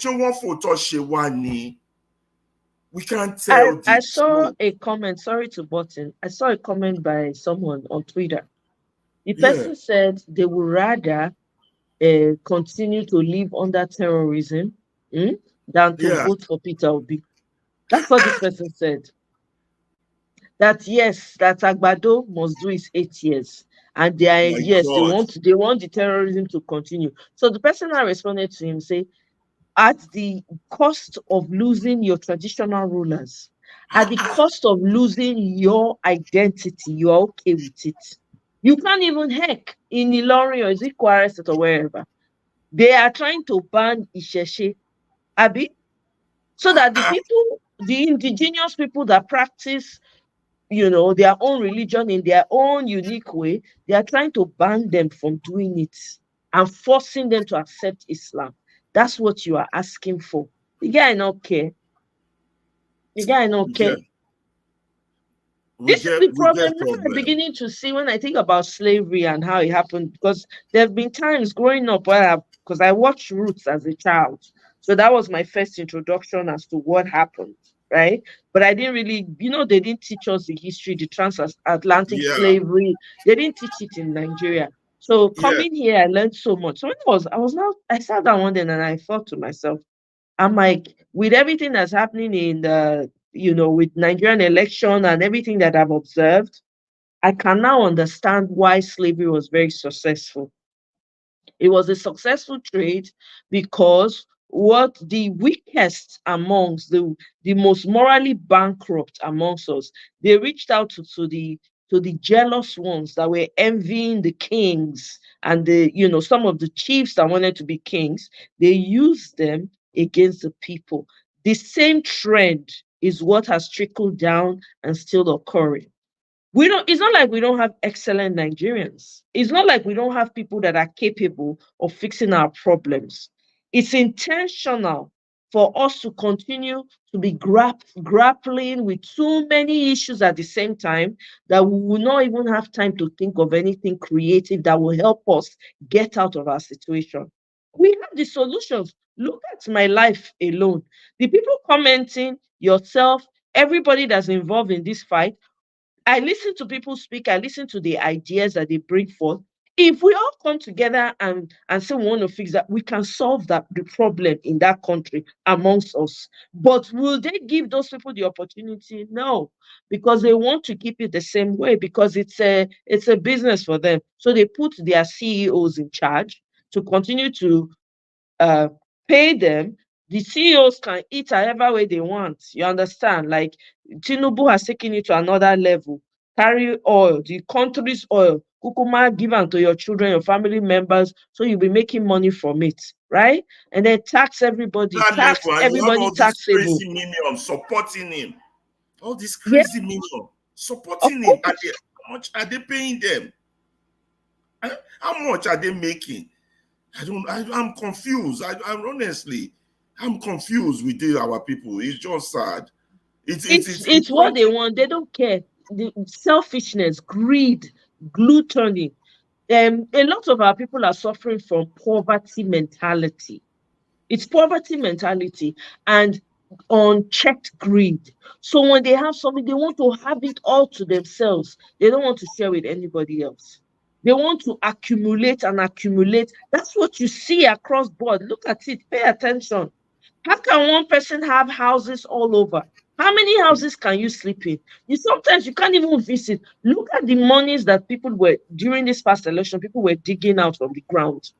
We can't tell. I saw a comment, sorry to button. I saw a comment by someone on Twitter. The person said they would rather continue to live under terrorism than to vote for Peter Obi. That's what this person said. That yes, that Agbado must do his 8 years. And they are, they want the terrorism to continue. So the person I responded to him say, at the cost of losing your traditional rulers, at the cost of losing your identity, you are okay with it. You can't even heck in Ilorin or is it Kwara State or wherever. They are trying to ban Isheshe, Abi, so that the people, the indigenous people that practice, their own religion in their own unique way, they are trying to ban them from doing it and forcing them to accept Islam. That's what you are asking for. The guy not care. The guy not care. This is the problem. Now I'm beginning to see when I think about slavery and how it happened, because there have been times growing up because I watched Roots as a child. So that was my first introduction as to what happened, right? But I didn't really, they didn't teach us the history, the transatlantic slavery. They didn't teach it in Nigeria. So coming here, I learned so much. So I sat down one day and I thought to myself, I'm like, with everything that's happening in the, with Nigerian election and everything that I've observed, I can now understand why slavery was very successful. It was a successful trade because what the weakest amongst the most morally bankrupt amongst us, they reached out to the jealous ones that were envying the kings and some of the chiefs that wanted to be kings. They used them against the people. The same trend is what has trickled down and still occurring. It's not like we don't have excellent Nigerians. It's not like we don't have people that are capable of fixing our problems. It's intentional for us to continue to be grappling with too many issues at the same time that we will not even have time to think of anything creative that will help us get out of our situation. We have the solutions. Look at my life alone. The people commenting, yourself, everybody that's involved in this fight, I listen to people speak, I listen to the ideas that they bring forth. If we all come together and say we want to fix that, we can solve the problem in that country amongst us. But will they give those people the opportunity? No, because they want to keep it the same way, because it's a business for them. So they put their CEOs in charge to continue to uh, pay them. The CEOs can eat however way they want. You understand? Like Tinubu has taken it to another level. Carry oil, the country's oil, kukuma, give them to your children, your family members, so you'll be making money from it, right? And then tax everybody, That tax level, and you have everybody all these taxable. crazy minions supporting him. All these Yeah, crazy minions of supporting him. course. How much are they paying them? How much are they making? I'm confused. I'm confused with our people. It's just sad. It's what they want. They don't care. The selfishness, greed, gluttony. A lot of our people are suffering from poverty mentality. It's poverty mentality and unchecked greed. So when they have something, they want to have it all to themselves. They don't want to share with anybody else. They want to accumulate and accumulate. That's what you see across board. Look at it. Pay attention. How can one person have houses all over? How many houses can you sleep in? Sometimes you can't even visit. Look at the monies that people were during this past election. People were digging out from the ground.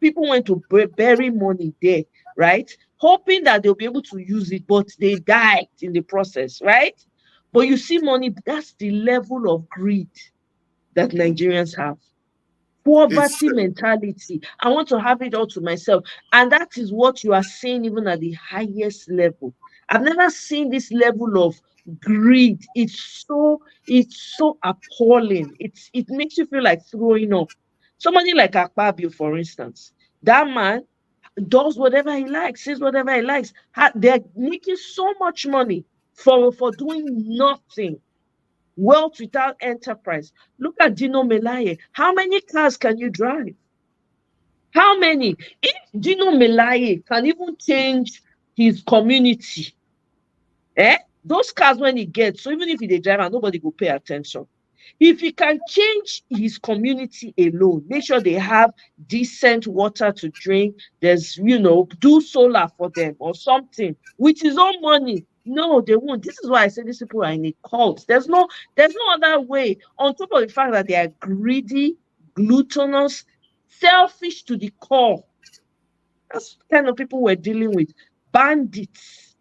People went to bury money there, right? Hoping that they'll be able to use it, but they died in the process, right? But you see money. That's the level of greed that Nigerians have. Poverty mentality. I want to have it all to myself. And that is what you are seeing even at the highest level. I've never seen this level of greed. It's so appalling. It makes you feel like throwing up. Somebody like Akpabio, for instance, that man does whatever he likes, says whatever he likes. They're making so much money for doing nothing. Wealth without enterprise. Look at Dino Melaye. How many cars can you drive? How many? If Dino Melaye can even change his community, those cars when he gets, so even if he drive and nobody will pay attention. If he can change his community alone, make sure they have decent water to drink, there's, do solar for them or something with his own money. No, they won't. This is why I say these people are in a cult. There's no other way. On top of the fact that they are greedy, gluttonous, selfish to the core. That's the kind of people we're dealing with. Bandits.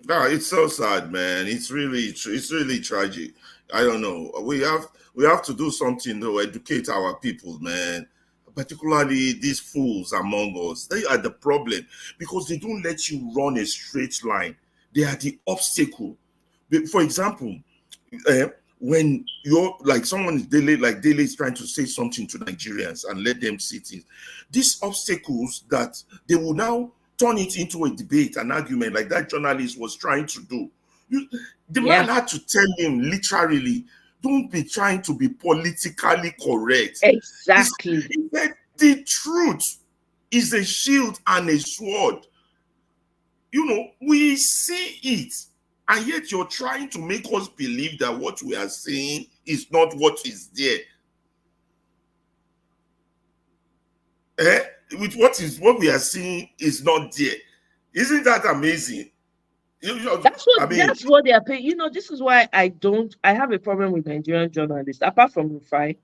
No, it's so sad, man. It's really tragic. I don't know. We have to do something to educate our people, man. Particularly these fools among us. They are the problem because they don't let you run a straight line. They are the obstacle. For example, when you're like someone is Dele is trying to say something to Nigerians and let them see things. These obstacles that they will now turn it into a debate, an argument like that journalist was trying to do. The man had to tell him literally, don't be trying to be politically correct. Exactly. He said the truth is a shield and a sword. We see it, and yet you're trying to make us believe that what we are saying is not what is there. With what we are seeing is not there. Isn't that amazing? That's what they are paying. This is why I have a problem with Nigerian journalists, apart from Rufai.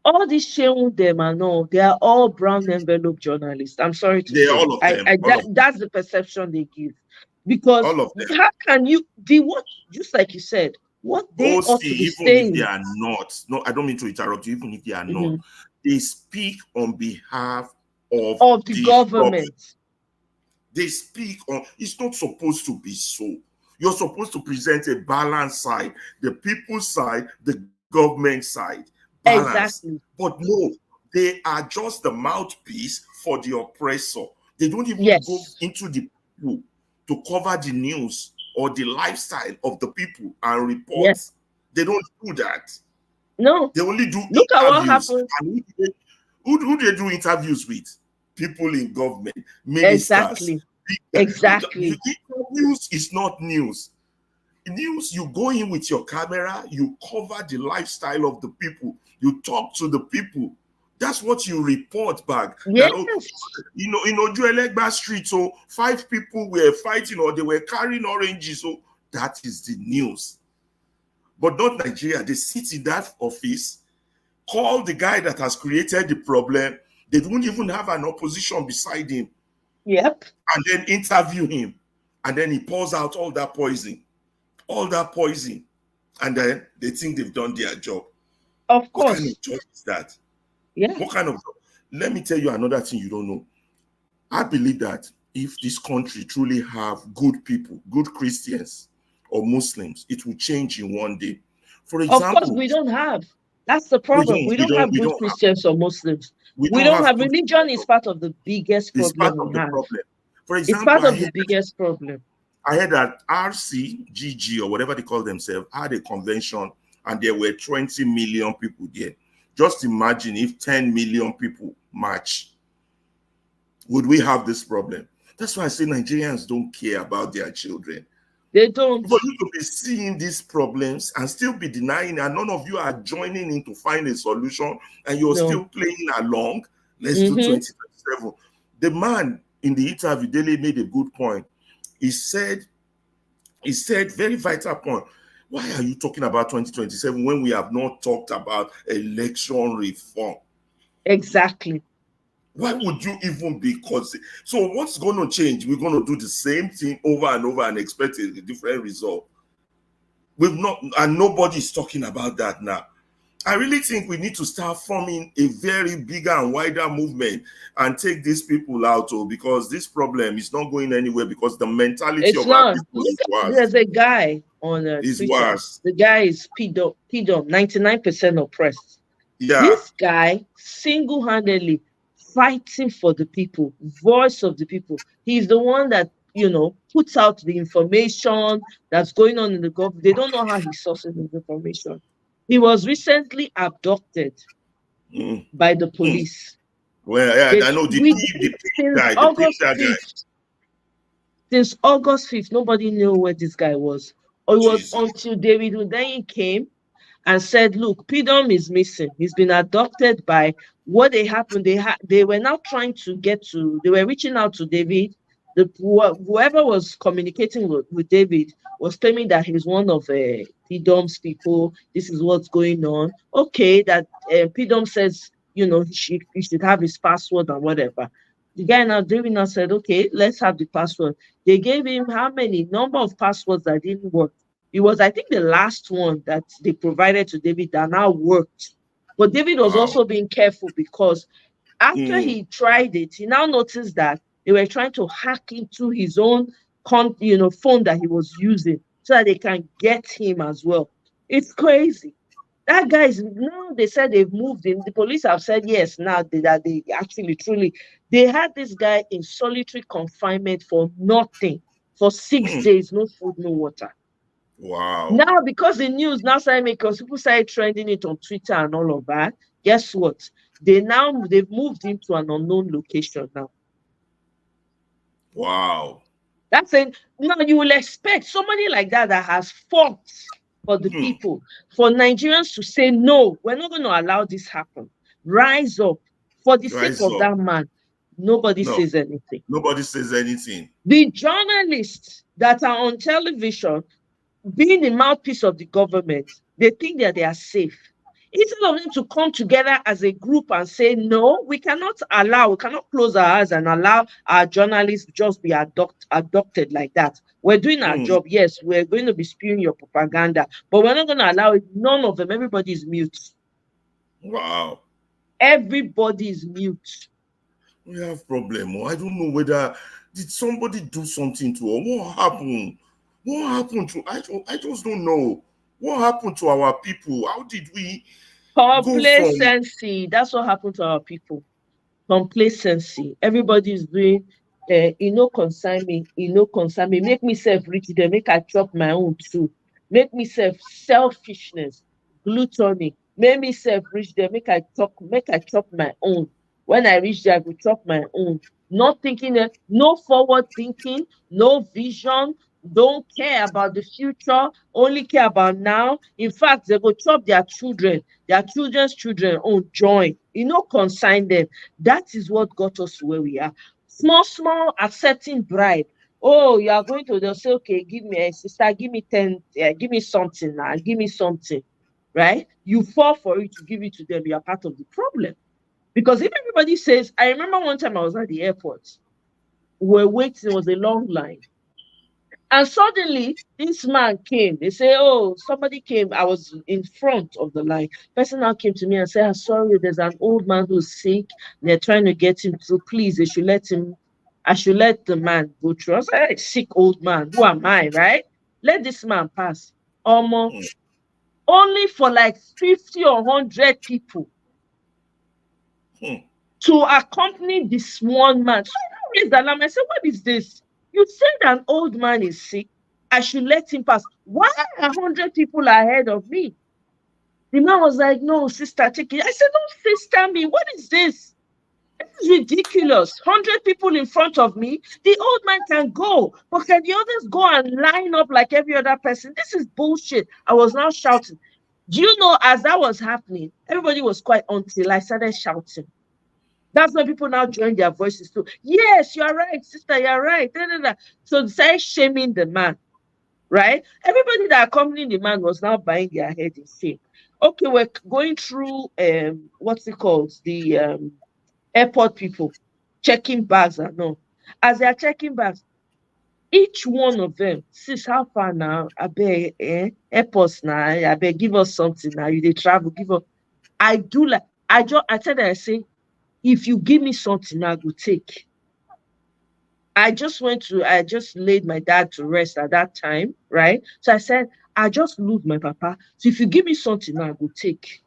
All these shame them and all, they are all brown envelope journalists. I'm sorry to say. All of them. That's the perception they give. Because all of them. How can you just like you said, what they ought to be saying. Even if they are not, no, I don't mean to interrupt you, even if they are not, they speak on behalf of the government. They speak on, it's not supposed to be so. You're supposed to present a balanced side, the people's side, the government side. Balance. Exactly. But no, they are just the mouthpiece for the oppressor. They don't even Yes. go into the people to cover the news or the lifestyle of the people and report. Yes. They don't do that. No. They only do Look at what interviews. happened. And who do they do interviews with? People in government, ministers. Exactly. News is not news. News, you go in with your camera, you cover the lifestyle of the people, you talk to the people. That's what you report back. Yes. That, in Ojuelegba Street, so 5 people were fighting or they were carrying oranges. So that is the news. But not Nigeria. They sit in that office, call the guy that has created the problem. They don't even have an opposition beside him. Yep. And then interview him. And then he pours out all that poison. And then they think they've done their job. Of course. What kind of job is that? Yeah. What kind of job? Let me tell you another thing you don't know. I believe that if this country truly have good people, good Christians or Muslims, it will change in one day. For example, of course, we don't have. That's the problem. We don't have good Christians or Muslims. We don't have religion is part of the biggest problem we have. For example, it's part of the biggest problem. I heard that RCGG or whatever they call themselves had a convention and there were 20 million people there. Just imagine if 10 million people march. Would we have this problem? That's why I say Nigerians don't care about their children. They don't. For you to be seeing these problems and still be denying, and none of you are joining in to find a solution, and you're still playing along. Let's do 2027. The man in the interview, Dele, made a good point. He said, very vital point. Why are you talking about 2027 when we have not talked about election reform? Exactly. Why would you even be considering? So what's going to change? We're going to do the same thing over and over and expect a different result. And nobody's talking about that now. I really think we need to start forming a very bigger and wider movement and take these people out, because this problem is not going anywhere, because the mentality of our people is worse. There's a guy on Twitter. Worse. The guy is PDOM, 99% oppressed. Yeah. This guy single-handedly fighting for the people, voice of the people. He's the one that, puts out the information that's going on in the government. They don't know how he sources his information. He was recently abducted by the police. Well, yeah, I know Since August 5th, nobody knew where this guy was. It was until David Hundeyin came and said, look, PDOM is missing. He's been abducted by what they happened. They were now trying to they were reaching out to David. Whoever was communicating with David was claiming that he's one of PDOM's people. This is what's going on. Okay, that PDOM says, he should have his password and whatever. The guy David now said, okay, let's have the password. They gave him number of passwords that didn't work. It was, I think, the last one that they provided to David that now worked. But David was also being careful, because after he tried it, he now noticed that they were trying to hack into his own phone that he was using so that they can get him as well. It's crazy. That guy is now, they said they've moved him. The police have said yes, now that they actually truly, they had this guy in solitary confinement for nothing, for 6 days, no food, no water. Wow. Now, because the news now started because people started trending it on Twitter and all of that, guess what? They've moved him to an unknown location now. Wow. That's it. Now you will expect somebody like that has fought for the people, for Nigerians to say, no, we're not going to allow this happen. Rise up for the sake of that man. Nobody says anything. Nobody says anything. The journalists that are on television, being the mouthpiece of the government, they think that they are safe. Instead of them to come together as a group and say, no, we cannot close our eyes and allow our journalists just be adopted like that. We're doing our job. Yes, we're going to be spewing your propaganda, but we're not going to allow it. None of them. Everybody is mute. Wow. Everybody is mute. We have problem. I don't know whether did somebody do something to her. What happened? What happened to, I just don't know. What happened to our people? How did we go from... Complacency. That's what happened to our people. Complacency. Everybody is doing, concern me, concern me. Make me self-rich, then make I chop my own too. Make me selfishness, gluttony. Make me self-rich, then make I chop my own. When I reach there, I will chop my own. Not thinking, no forward thinking, no vision, don't care about the future, only care about now. In fact, they go chop their children's children own join. Consign them. That is what got us to where we are. Small, accepting bribe. Oh, you are going to, they'll say, okay, give me a sister, give me 10, give me something now, give me something, right? You fall for it to give it to them, you are part of the problem. Because if everybody says, I remember one time I was at the airport, we're waiting, it was a long line. And suddenly, this man came. They say, oh, somebody came. I was in front of the line. Person now came to me and said, sorry, there's an old man who's sick. They're trying to get him through. Please, I should let the man go through. I was like, sick old man. Who am I, right? Let this man pass. Only for like 50 or 100 people to accompany this one man. So I raised the alarm. I said, what is this? You said an old man is sick. I should let him pass. Why are 100 people ahead of me? The man was like, no, sister, take it. I said, no, sister, me. What is this? This is ridiculous. 100 people in front of me. The old man can go. But can the others go and line up like every other person? This is bullshit. I was now shouting. Do you know, as that was happening, everybody was quiet until I started shouting. That's when people now join their voices too. Yes, you're right, sister, you're right. So they started shaming the man, right? Everybody that accompanied the man was now buying their head in shame. Okay, we're going through, what's it called? The airport people checking bags and all. As they are checking bags, each one of them, sis, how far now? I beg, airports now, I beg, give us something now. You they travel, give us. I tell them, I say, if you give me something, I will take. I just laid my dad to rest at that time, right? So I said, I just lose my papa. So if you give me something, I will take.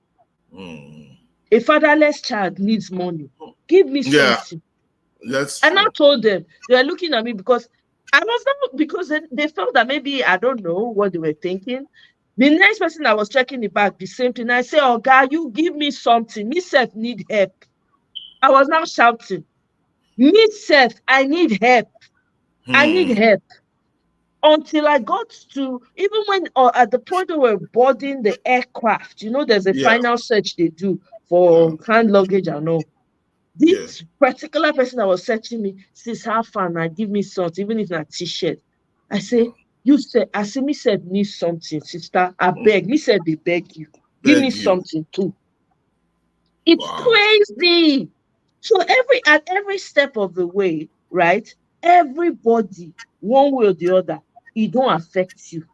A fatherless child needs money. Give me something. Yes. And I told them, they were looking at me because they felt that maybe, I don't know what they were thinking. The next person I was checking the bag, the same thing. I say, oh God, you give me something. Me self need help. I was now shouting, me self, I need help. I need help. Until I got to, even when at the point where we're boarding the aircraft, there's a final search they do for hand luggage and all. This particular person that was searching me says, how far now, give me something, even if not t-shirt. I say, me said need something, sister. I beg. Me said they beg you. Give me something too. It's crazy. So at every step of the way, right? Everybody, one way or the other, it don't affect you.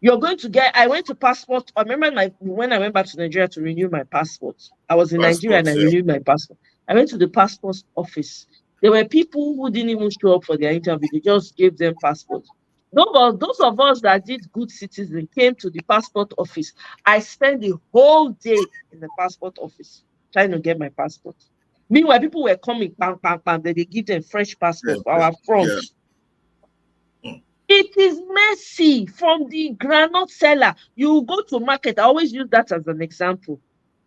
You're going to get. I went to passport. I remember when I went back to Nigeria to renew my passport. I was in Nigeria and I renewed my passport. I went to the passport office. There were people who didn't even show up for their interview. They just gave them passports. Those of us that did good citizen came to the passport office. I spent the whole day in the passport office trying to get my passport. Meanwhile, people were coming, bang, bang, bang. They give them fresh passports for our front. It is messy from the granite seller. You go to market. I always use that as an example.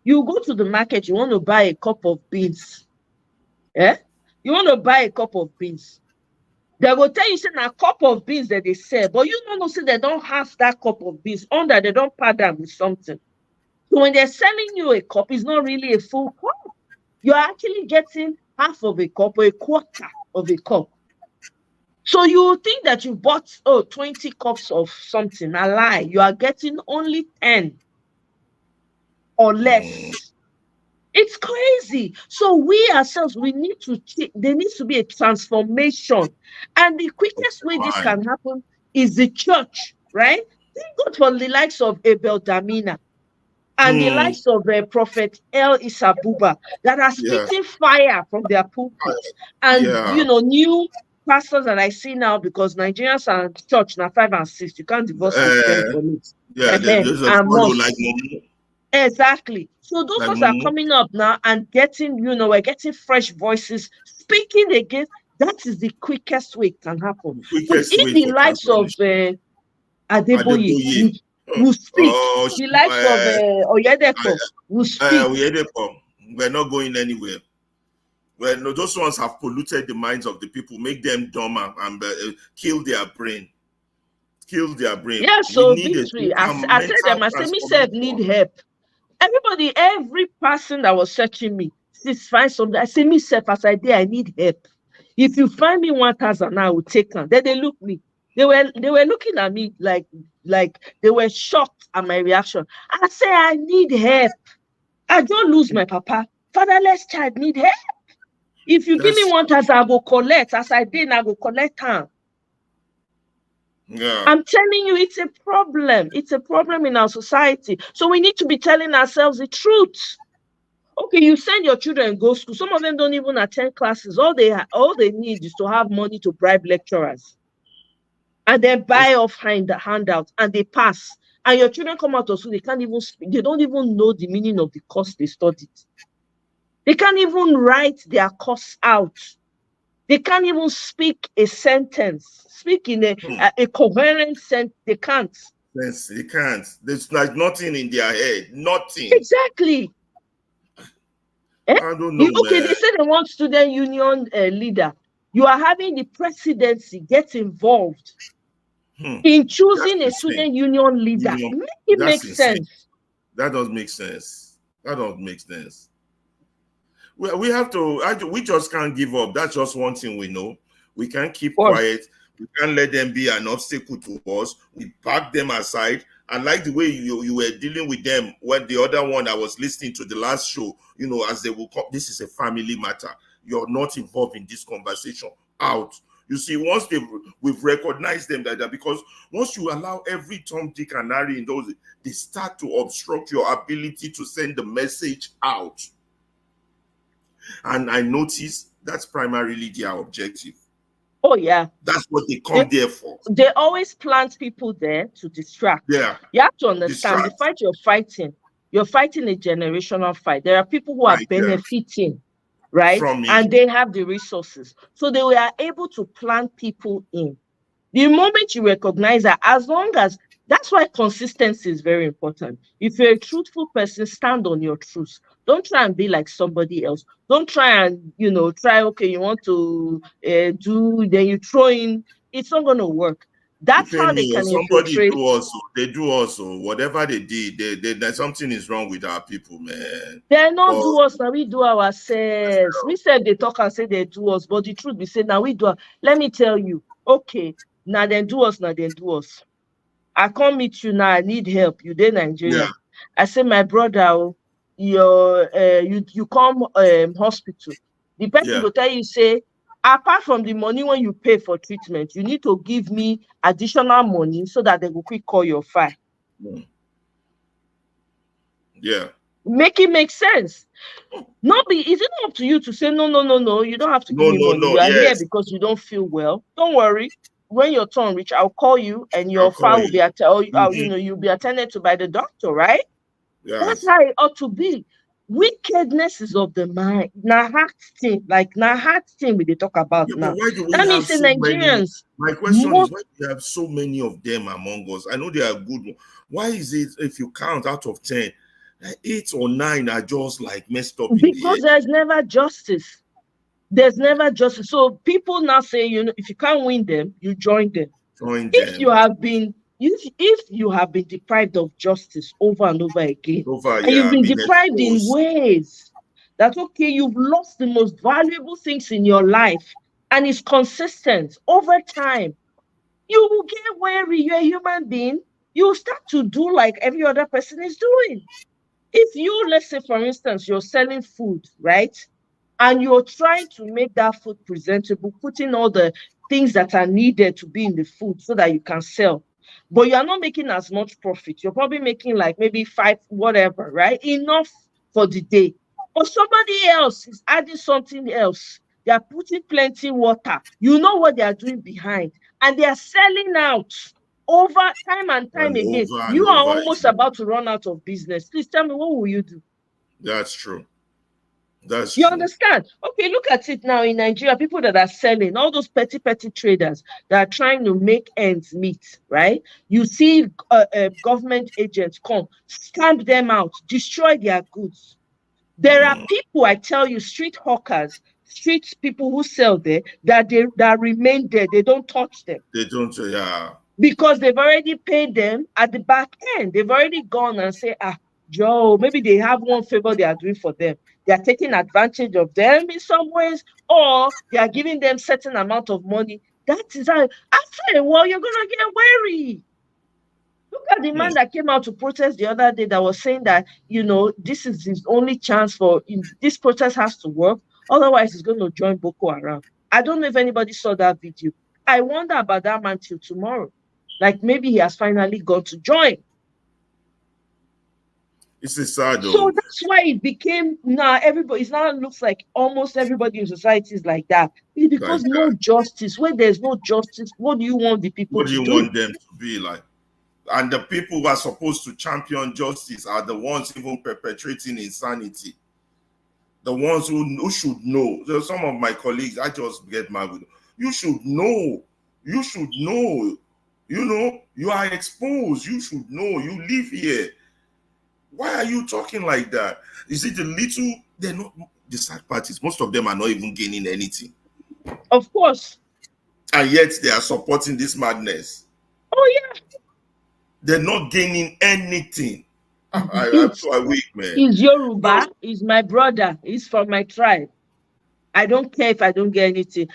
You go to the market, you want to buy a cup of beans. You want to buy a cup of beans. They will tell you, say, a cup of beans that they sell, but you don't know, say they don't have that cup of beans. Under, they don't pad them with something. So when they're selling you a cup, it's not really a full cup. You're actually getting half of a cup or a quarter of a cup. So you think that you bought 20 cups of something. A lie. You are getting only 10 or less. It's crazy. So we ourselves, there needs to be a transformation. And the quickest way this can happen is the church, right? Thank God for the likes of Abel Damina and the likes of Prophet El Isabuba that are spitting fire from their pulpits and, new pastors that I see now, because Nigerians are church now 5 and 6, you can't divorce Christian from it. Yeah, there's a And follow must. like Mumu. Exactly. So those Like ones are Mumu. coming up now and getting, we're getting fresh voices speaking against. That is the quickest way it can happen. But Quickest if way the for likes of transformation. Adeboye will speak, the likes of Oyedeko will speak. We're not going anywhere. Well, no, those ones have polluted the minds of the people, make them dumb and kill their brain. Kill their brain. Yeah, so we need victory. a I tell them, I say, me self need help. Everybody, every person that was searching me, please find something. I say, me self, as I did, I need help. If you find me 1,000, I will take them. Then they look me. They were looking at me like they were shocked at my reaction. I say, I need help. I don't lose my papa. Fatherless child need help. If you give me 1,000, I go collect. As I did, I go collect them. Yeah. I'm telling you, it's a problem. It's a problem in our society. So we need to be telling ourselves the truth. Okay, you send your children go school. Some of them don't even attend classes. All they need is to have money to bribe lecturers. And then buy off handouts and they pass. And your children come out of school, they can't even speak. They don't even know the meaning of the course they studied. They can't even write their course out. They can't even speak a sentence, speak in a coherent sentence. They can't. Yes, they can't. There's like nothing in their head. Nothing. Exactly. I don't know. Okay, they say they want student union leader. You are having the presidency get involved in choosing a student union leader. Make it make sense. That doesn't make sense. That doesn't make sense. We have to, we just can't give up. That's just one thing we know. We can't keep quiet. We can't let them be an obstacle to us. We back them aside. And like the way you were dealing with them, when the other one I was listening to the last show, as they will come, this is a family matter. You're not involved in this conversation. Out. You see, once we've recognized them like that, because once you allow every Tom, Dick, and Harry in those, they start to obstruct your ability to send the message out. And I notice that's primarily their objective. Oh, yeah. That's what they come there for. They always plant people there to distract. Yeah. You have to understand the fight you're fighting a generational fight. There are people who are benefiting, right? And they have the resources. So they were able to plant people in. The moment you recognize that, as long as, that's why consistency is very important. If you're a truthful person, stand on your truth. Don't try and be like somebody else. Don't try and, okay, you want to do, then you throw in. It's not going to work. That's how they can infiltrate. They do also. Whatever they did, something is wrong with our people, man. They're not do us, now we do ourselves. We said they talk and say they do us, but the truth we say, now we do. Let me tell you, okay, now then do us, now then do us. I can't meet you now, I need help. You in Nigeria. Yeah. I say, my brother, you come hospital. The person will tell you, say, apart from the money when you pay for treatment, you need to give me additional money so that they will quick call your file. Yeah. Make it make sense. Is it not up to you to say, no, you don't have to give me money. You are here because you don't feel well. Don't worry. When your turn reach, I'll call you and your file will be you'll be attended to by the doctor, right? Yeah. That's how it ought to be. Wickedness is of the mind. Now heart thing we they talk about now. That means the Nigerians. My question is, why do you have so many of them among us? I know they are good. Why is it, if you count out of 10, 8 or 9 are just like messed up? Because there's never justice. There's never justice. So people now say, if you can't win them, you join them. If you have been deprived of justice over and over again, and you've been deprived in ways that, okay, you've lost the most valuable things in your life, and it's consistent over time, you will get weary. You're a human being. You start to do like every other person is doing. If you, let's say, for instance, you're selling food, right? And you're trying to make that food presentable, putting all the things that are needed to be in the food so that you can sell. But you're not making as much profit. You're probably making like maybe 5, whatever, right? Enough for the day. But somebody else is adding something else They are putting plenty water. You know what they are doing behind. And they are selling out over time and time again. Over and You are over almost again. about to run out of business. Please tell me, what will you do? That's true. That's You true. understand? Okay, look at it now in Nigeria. People that are selling, all those petty traders that are trying to make ends meet, right? You see government agents come, stamp them out, destroy their goods. There are people, I tell you, street hawkers, street people who sell there, that remain there. They don't touch them. They don't, yeah. Because they've already paid them at the back end. They've already gone and say, Joe, maybe they have one favor they are doing for them. They are taking advantage of them in some ways, or they are giving them certain amount of money. That is how, after a while, you're going to get wary. Look at the man that came out to protest the other day that was saying that, this is his only chance this protest has to work. Otherwise, he's going to join Boko Haram. I don't know if anybody saw that video. I wonder about that man till tomorrow. Like maybe he has finally got to join. It's a sad though. So that's why it became everybody. It now looks like almost everybody in society is like that. It's because no justice. Where there's no justice, what do you want the people to do? What do you want them to be like? And the people who are supposed to champion justice are the ones even perpetrating insanity. The ones who should know. There's some of my colleagues, I just get mad with them. You should know. You should know. You are exposed. You should know. You live here. Why are you talking like that? Is it they're not, the side parties, most of them are not even gaining anything. Of course. And yet they are supporting this madness. Oh, yeah. They're not gaining anything. I'm so weak, man. He's Yoruba. He's my brother. He's from my tribe. I don't care if I don't get anything.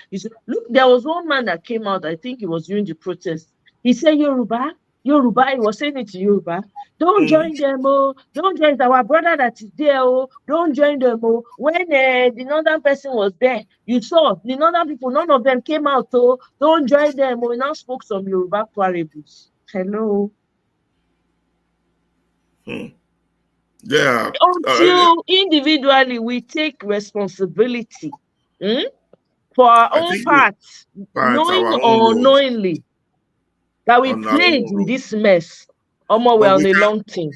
Look, there was one man that came out, I think it was during the protest. He said, Yoruba, he was saying it to Yoruba. Don't join them, don't join our brother that is there, don't join them, When the northern person was there, you saw the northern people, none of them came out, don't join them, We now spoke some Yoruba parables. Hello. Yeah. Until individually we take responsibility for our own parts, knowing or unknowingly, that we played with this mess. We're on a long team.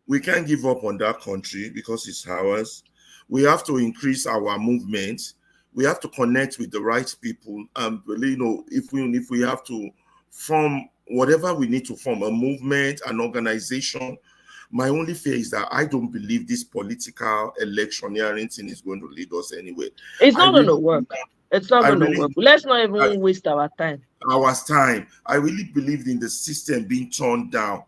We can't give up on that country because it's ours. We have to increase our movement. We have to connect with the right people. And if we have to form whatever we need to form, a movement, an organization. My only fear is that I don't believe this political electioneering thing is going to lead us anywhere. It's not going to work. It's not going to work. Let's not even waste our time. I really believed in the system being turned down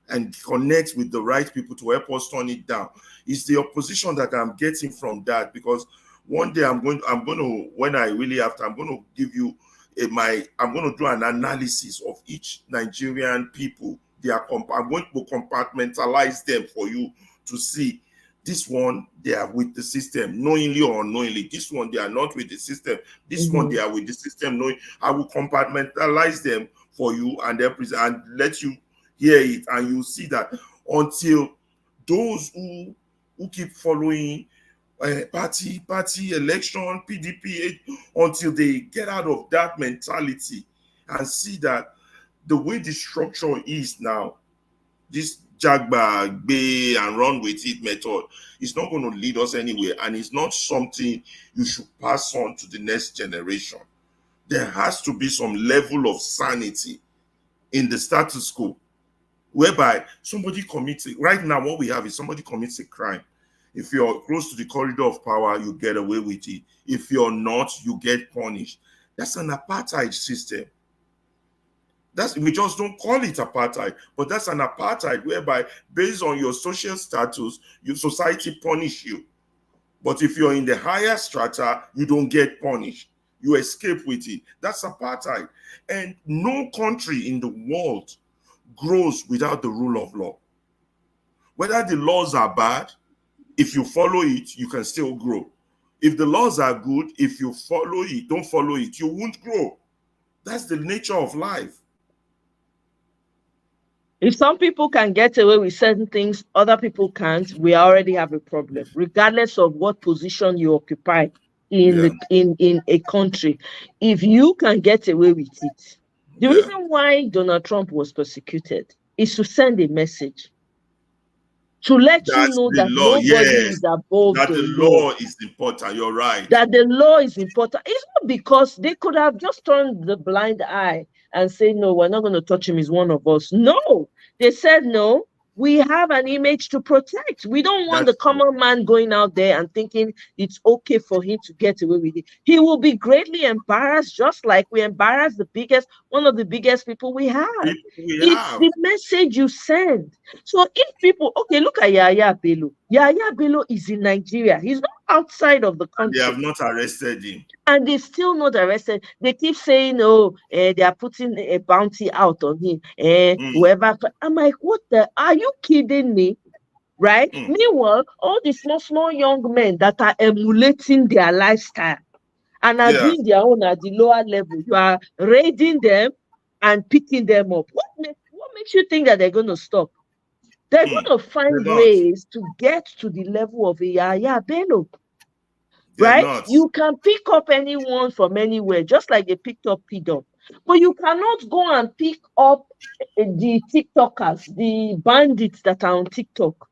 and connect with the right people to help us turn it down. It's the opposition that I'm getting from that, because one day I'm going to when I really have to, I'm going to give you I'm going to do an analysis of each Nigerian people. I'm going to compartmentalize them for you to see. This one, they are with the system, knowingly or unknowingly. This one, they are not with the system. This one, they are with the system. Knowing, I will compartmentalize them for you and let you hear it. And you see that until those who keep following party election, PDP, until they get out of that mentality and see that the way the structure is now, this Jagba, Bay, and run with it method is not going to lead us anywhere, and it's not something you should pass on to the next generation. There has to be some level of sanity in the status quo, whereby somebody commits it. Right now, what we have is somebody commits a crime. If you're close to the corridor of power, you get away with it. If you're not, you get punished. That's an apartheid system. We just don't call it apartheid, but that's an apartheid whereby based on your social status, your society punish you. But if you're in the higher strata, you don't get punished. You escape with it. That's apartheid. And no country in the world grows without the rule of law. Whether the laws are bad, if you follow it, you can still grow. If the laws are good, if you don't follow it, you won't grow. That's the nature of life. If some people can get away with certain things, other people can't, we already have a problem, regardless of what position you occupy in a country. If you can get away with it, the reason why Donald Trump was persecuted is to send a message to let you know that nobody is above that the law is important. You're right. That the law is important. It's not because they could have just turned the blind eye and say, no, we're not going to touch him. He's one of us. No, they said, no, we have an image to protect. We don't want the common man going out there and thinking it's okay for him to get away with it. He will be greatly embarrassed, just like we embarrass one of the biggest people we have. It's the message you send. So if people, okay, look at Yaya Bello. Yaya Bello is in Nigeria. He's not outside of the country. They have not arrested him. And they still not arrested. They keep saying, oh, they are putting a bounty out on him. Whoever. I'm like, what the? Are you kidding me? Right? Meanwhile, all the small young men that are emulating their lifestyle and are doing their own at the lower level, you are raiding them and picking them up. What makes you think that they're going to stop? They're going to find ways to get to the level of a Yaya Bello. Right? You can pick up anyone from anywhere, just like they picked up P-Dub. But you cannot go and pick up the TikTokers, the bandits that are on TikTok.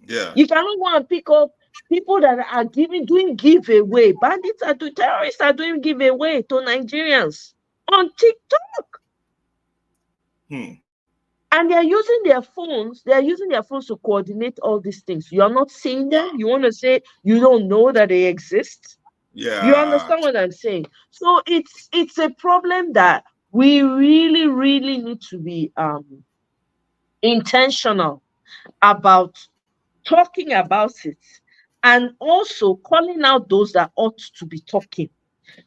Yeah. You cannot go and pick up people that are doing giveaway. Terrorists are doing giveaway to Nigerians on TikTok. And they're using their phones. They're using their phones to coordinate all these things. You are not seeing them. You want to say you don't know that they exist. Yeah. You understand what I'm saying? So it's a problem that we really, really need to be intentional about talking about it, and also calling out those that ought to be talking.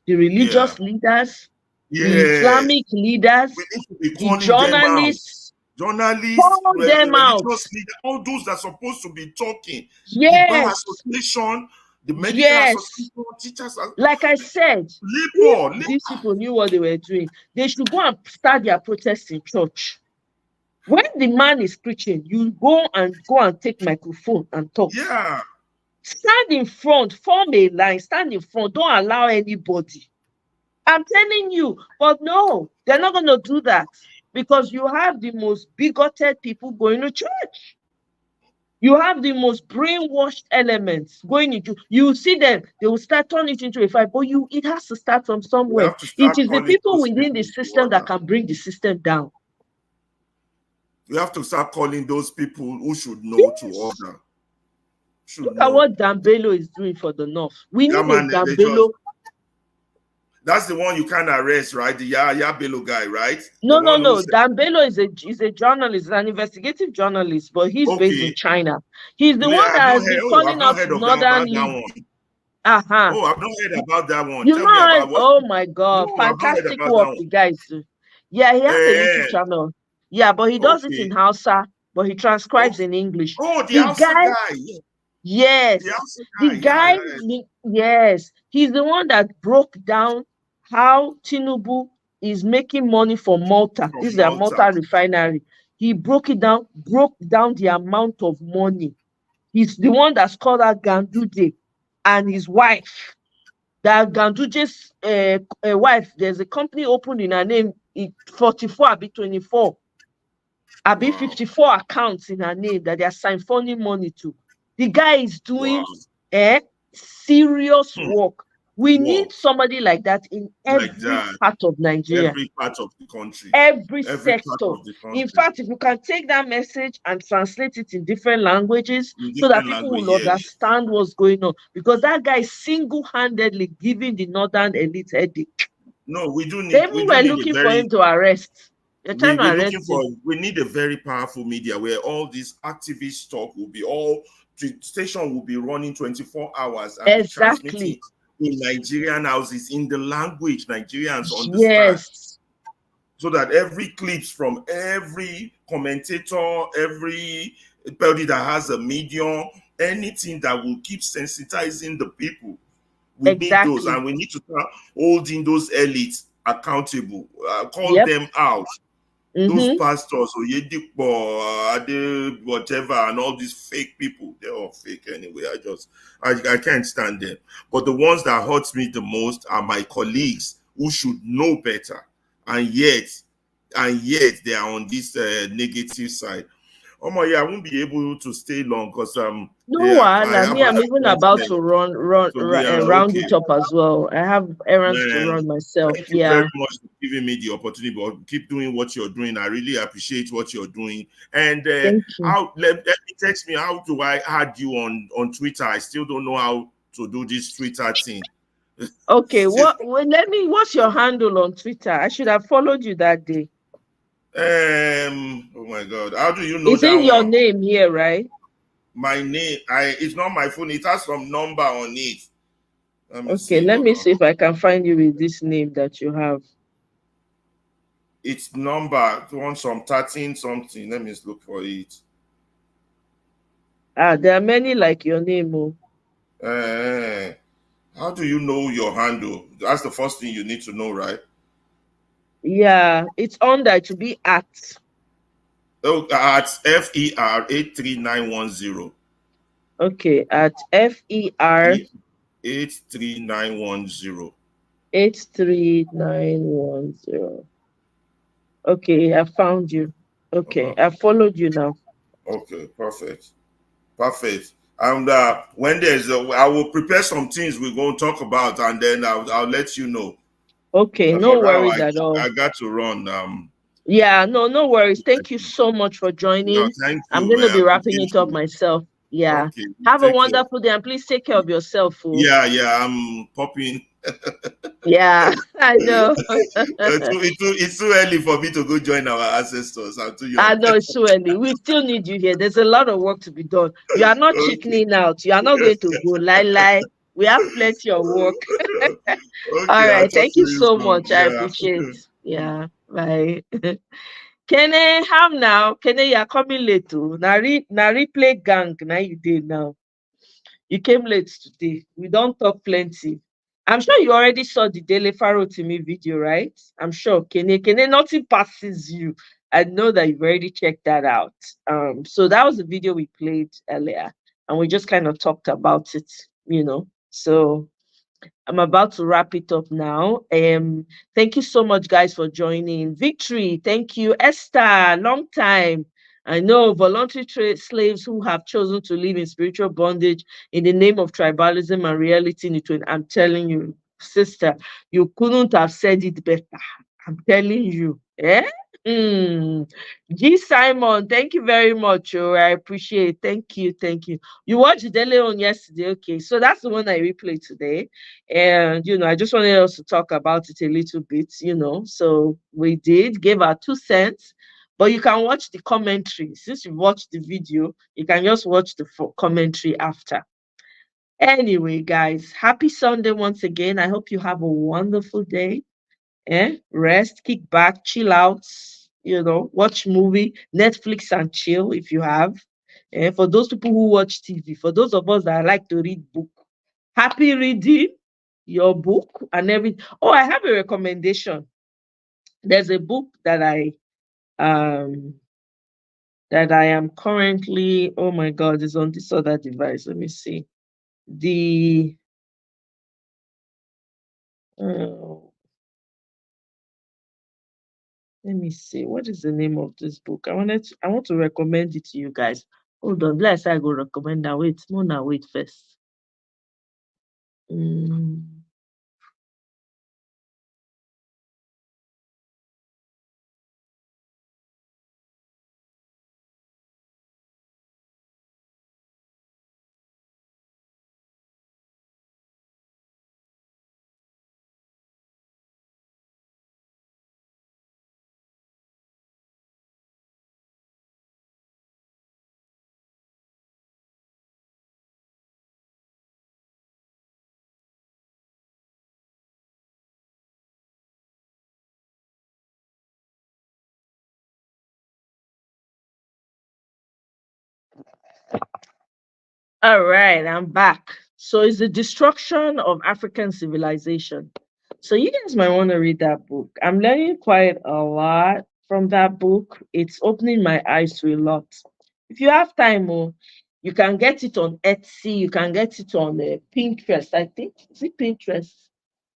The religious leaders, the Islamic leaders, the journalists. Journalists, call them out. Leaders, all those that are supposed to be talking. Yes. The bar association, the medical association, teachers. Like I said, if these people knew what they were doing, they should go and start their protests in church. When the man is preaching, you go and take microphone and talk. Yeah. Stand in front, form a line, stand in front. Don't allow anybody. I'm telling you, but no, they're not going to do that. Because you have the most bigoted people going to church. You have the most brainwashed elements going into. You see them, they will start turning it into a fight. But it has to start from somewhere. It is the people within the system that can bring the system down. You have to start calling those people who should know to order. Look at what Dambello is doing for the North. We need a Dambello. That's the one you can't arrest, right? The Yaya Bello guy, right? No. Dambello is a journalist, an investigative journalist, but he's based in China. He's the one that has been calling out Northern League. I've not heard about that one. You know, oh my God, fantastic work the guys do. Yeah, he has a YouTube channel. Yeah, but he does it in Hausa, but he transcribes in English. Oh, the Hausa guy. Yes, the guy. Yes, he's the one that broke down how Tinubu is making money for Malta. This is their Malta refinery. He broke down the amount of money. He's the one that's called out Ganduje and his wife. That Ganduje's wife, there's a company opened in her name, 44, I'll be 24. I'll be 54 accounts in her name that they are siphoning money to. The guy is doing serious work. We need somebody like that in every part of Nigeria. Every part of the country. Every sector. In fact, if you can take that message and translate it in different languages so that people will understand what's going on. Because that guy is single-handedly giving the northern elite headache. No, we do need... They were looking for him to arrest. They're trying to arrest him. We need a very powerful media where all these activist talk will be the station will be running 24 hours. And exactly. In Nigerian houses, in the language Nigerians understand. Yes. So that every clips from every commentator, everybody that has a medium, anything that will keep sensitizing the people. We need those, and we need to start holding those elites accountable. Call them out. Those pastors, whatever, and all these fake people, they're all fake anyway. I can't stand them. But the ones that hurt me the most are my colleagues who should know better, and yet they are on this negative side. Oh my, yeah, I won't be able to stay long because no, I'm even about to round okay. it up as well. I have errands to run myself. Thank you very much for giving me the opportunity. But keep doing what you're doing. I really appreciate what you're doing. And let me text me. How do I add you on Twitter? I still don't know how to do this Twitter thing. Okay, what's your handle on Twitter? I should have followed you that day. Oh my God, how do you know? Is it your name here, right? My name, it's not my phone. It has some number on it. Let me see if I can find you with this name that you have. It's number 13 something. Let me look for it. There are many like your name. How do you know your handle? That's the first thing you need to know, right? Yeah, it's on there to be at. Oh, at FER 83910. Okay, at FER 83910. 83910. Okay, I found you. Okay, I followed you now. Okay, perfect. And when I will prepare some things we're going to talk about, and then I'll let you know. Okay, no worries at all. I got to run. Yeah, no worries. Thank you so much for joining. No, thank you. I'm going to be wrapping it up myself. Yeah. Okay, have a wonderful day, and please take care of yourself. Yeah, I'm popping. Yeah, I know. It's too early for me to go join our ancestors. I'm too young. I know it's too early. We still need you here. There's a lot of work to be done. You are not chickening out. You are not going to go lie. We have plenty of work. All right. Thank you so much. I appreciate it. Yeah. Bye. Kene, how now? Kene, you are coming late too. Now replay gang. Now you did now. You came late today. We don't talk plenty. I'm sure you already saw the Dele Farotimi video, right? I'm sure. Kene, nothing passes you. I know that you've already checked that out. So that was the video we played earlier, and we just kind of talked about it, So I'm about to wrap it up now. Thank you so much, guys, for joining. Victory, thank you. Esther, long time. I know voluntary slaves who have chosen to live in spiritual bondage in the name of tribalism and reality. I'm telling you, sister, you couldn't have said it better. I'm telling you. G. Simon, thank you very much. I appreciate it. Thank you. You watched Dele on yesterday. Okay, so that's the one I replayed today. And, I just wanted us to talk about it a little bit, So we gave our 2 cents. But you can watch the commentary. Since you watched the video, you can just watch the commentary after. Anyway, guys, happy Sunday once again. I hope you have a wonderful day. Rest, kick back, chill out, watch movie, Netflix and chill if you have. For those people who watch TV, for those of us that like to read book, happy reading your book and everything. Oh, I have a recommendation. There's a book that I am currently, oh my God, it's on this other device. Let me see. Let me see. What is the name of this book? I want to recommend it to you guys. Hold on. Let's I go recommend that. Wait first. All right, I'm back. So it's the destruction of African civilization. So you guys might want to read that book. I'm learning quite a lot from that book. It's opening my eyes to a lot. If you have time, you can get it on Etsy. You can get it on Pinterest. I think is it Pinterest?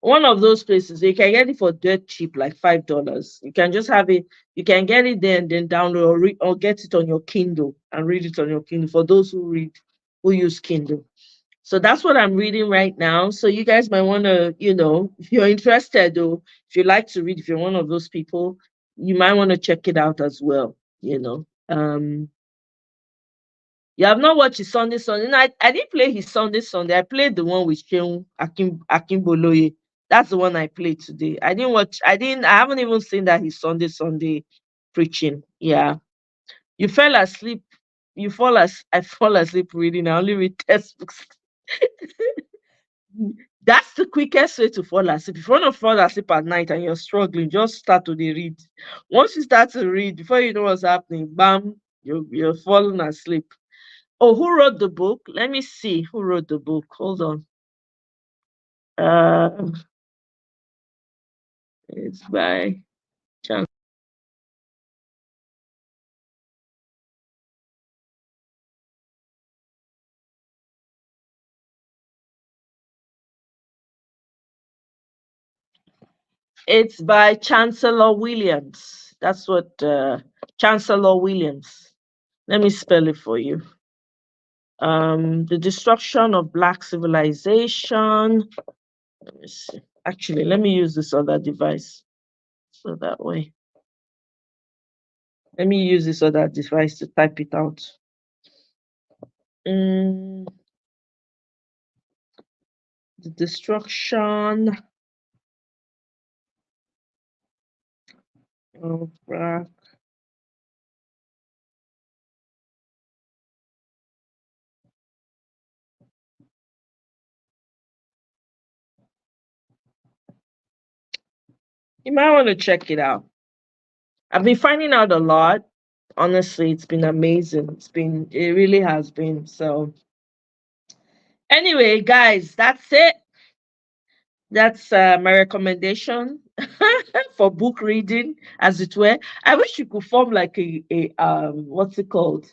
One of those places. You can get it for dirt cheap, like $5. You can just have it. You can get it there and then download or get it on your Kindle and read it on your Kindle. For those who use Kindle. So that's what I'm reading right now. So you guys might want to, if you're interested, or if you like to read, if you're one of those people, you might want to check it out as well. You have not watched his Sunday Sunday. No, I didn't play his Sunday Sunday. I played the one with Sheung Akimboloye. That's the one I played today. I haven't even seen that his Sunday Sunday preaching. Yeah. You fell asleep. I fall asleep reading. I only read textbooks. That's the quickest way to fall asleep. If you want to fall asleep at night and you're struggling, just start to read. Once you start to read, before you know what's happening, bam, you're falling asleep. Oh, who wrote the book? Let me see who wrote the book. Hold on. It's by Chan. It's by Chancellor Williams. That's what Chancellor Williams. Let me spell it for you. The Destruction of Black Civilization. Let me see. Actually, let me use this other device. So that way. Let me use this other device to type it out. The Destruction of Black. You might want to check it out. I've been finding out a lot. Honestly, it's been amazing. It really has been. So anyway, guys, that's it. That's my recommendation for book reading, as it were. I wish you could form like a what's it called?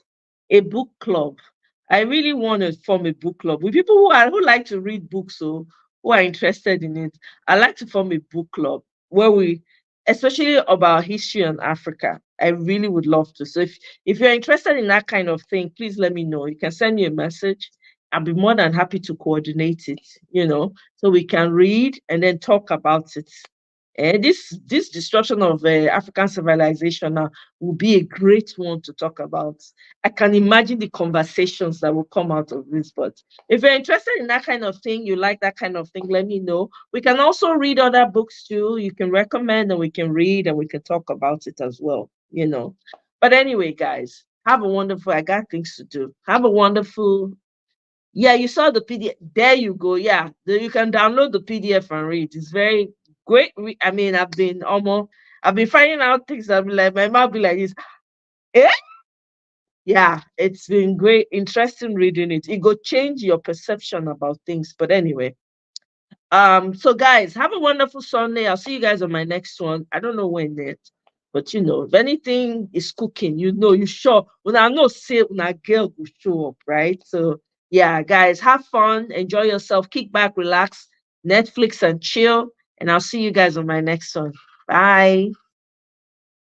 A book club. I really want to form a book club with people who like to read books, so who are interested in it. I like to form a book club where we, especially about history and Africa. I really would love to. So if you're interested in that kind of thing, please let me know. You can send me a message. I'll be more than happy to coordinate it, so we can read and then talk about it. And this destruction of African civilization now will be a great one to talk about. I can imagine the conversations that will come out of this. But if you're interested in that kind of thing, you like that kind of thing, let me know. We can also read other books too. You can recommend and we can read and we can talk about it as well, But anyway, guys, have a wonderful, I got things to do. Have a wonderful. Yeah, you saw the PDF. There you go. Yeah, you can download the PDF and read. It's very great. I mean, I've been finding out things that be like, my mouth be like this. Eh? Yeah, it's been great, interesting reading it. It go change your perception about things. But anyway, so guys, have a wonderful Sunday. I'll see you guys on my next one. I don't know when yet, but if anything is cooking, you sure when I know say when a girl will show up, right? So yeah, guys, have fun, enjoy yourself, kick back, relax, Netflix and chill, and I'll see you guys on my next one. Bye.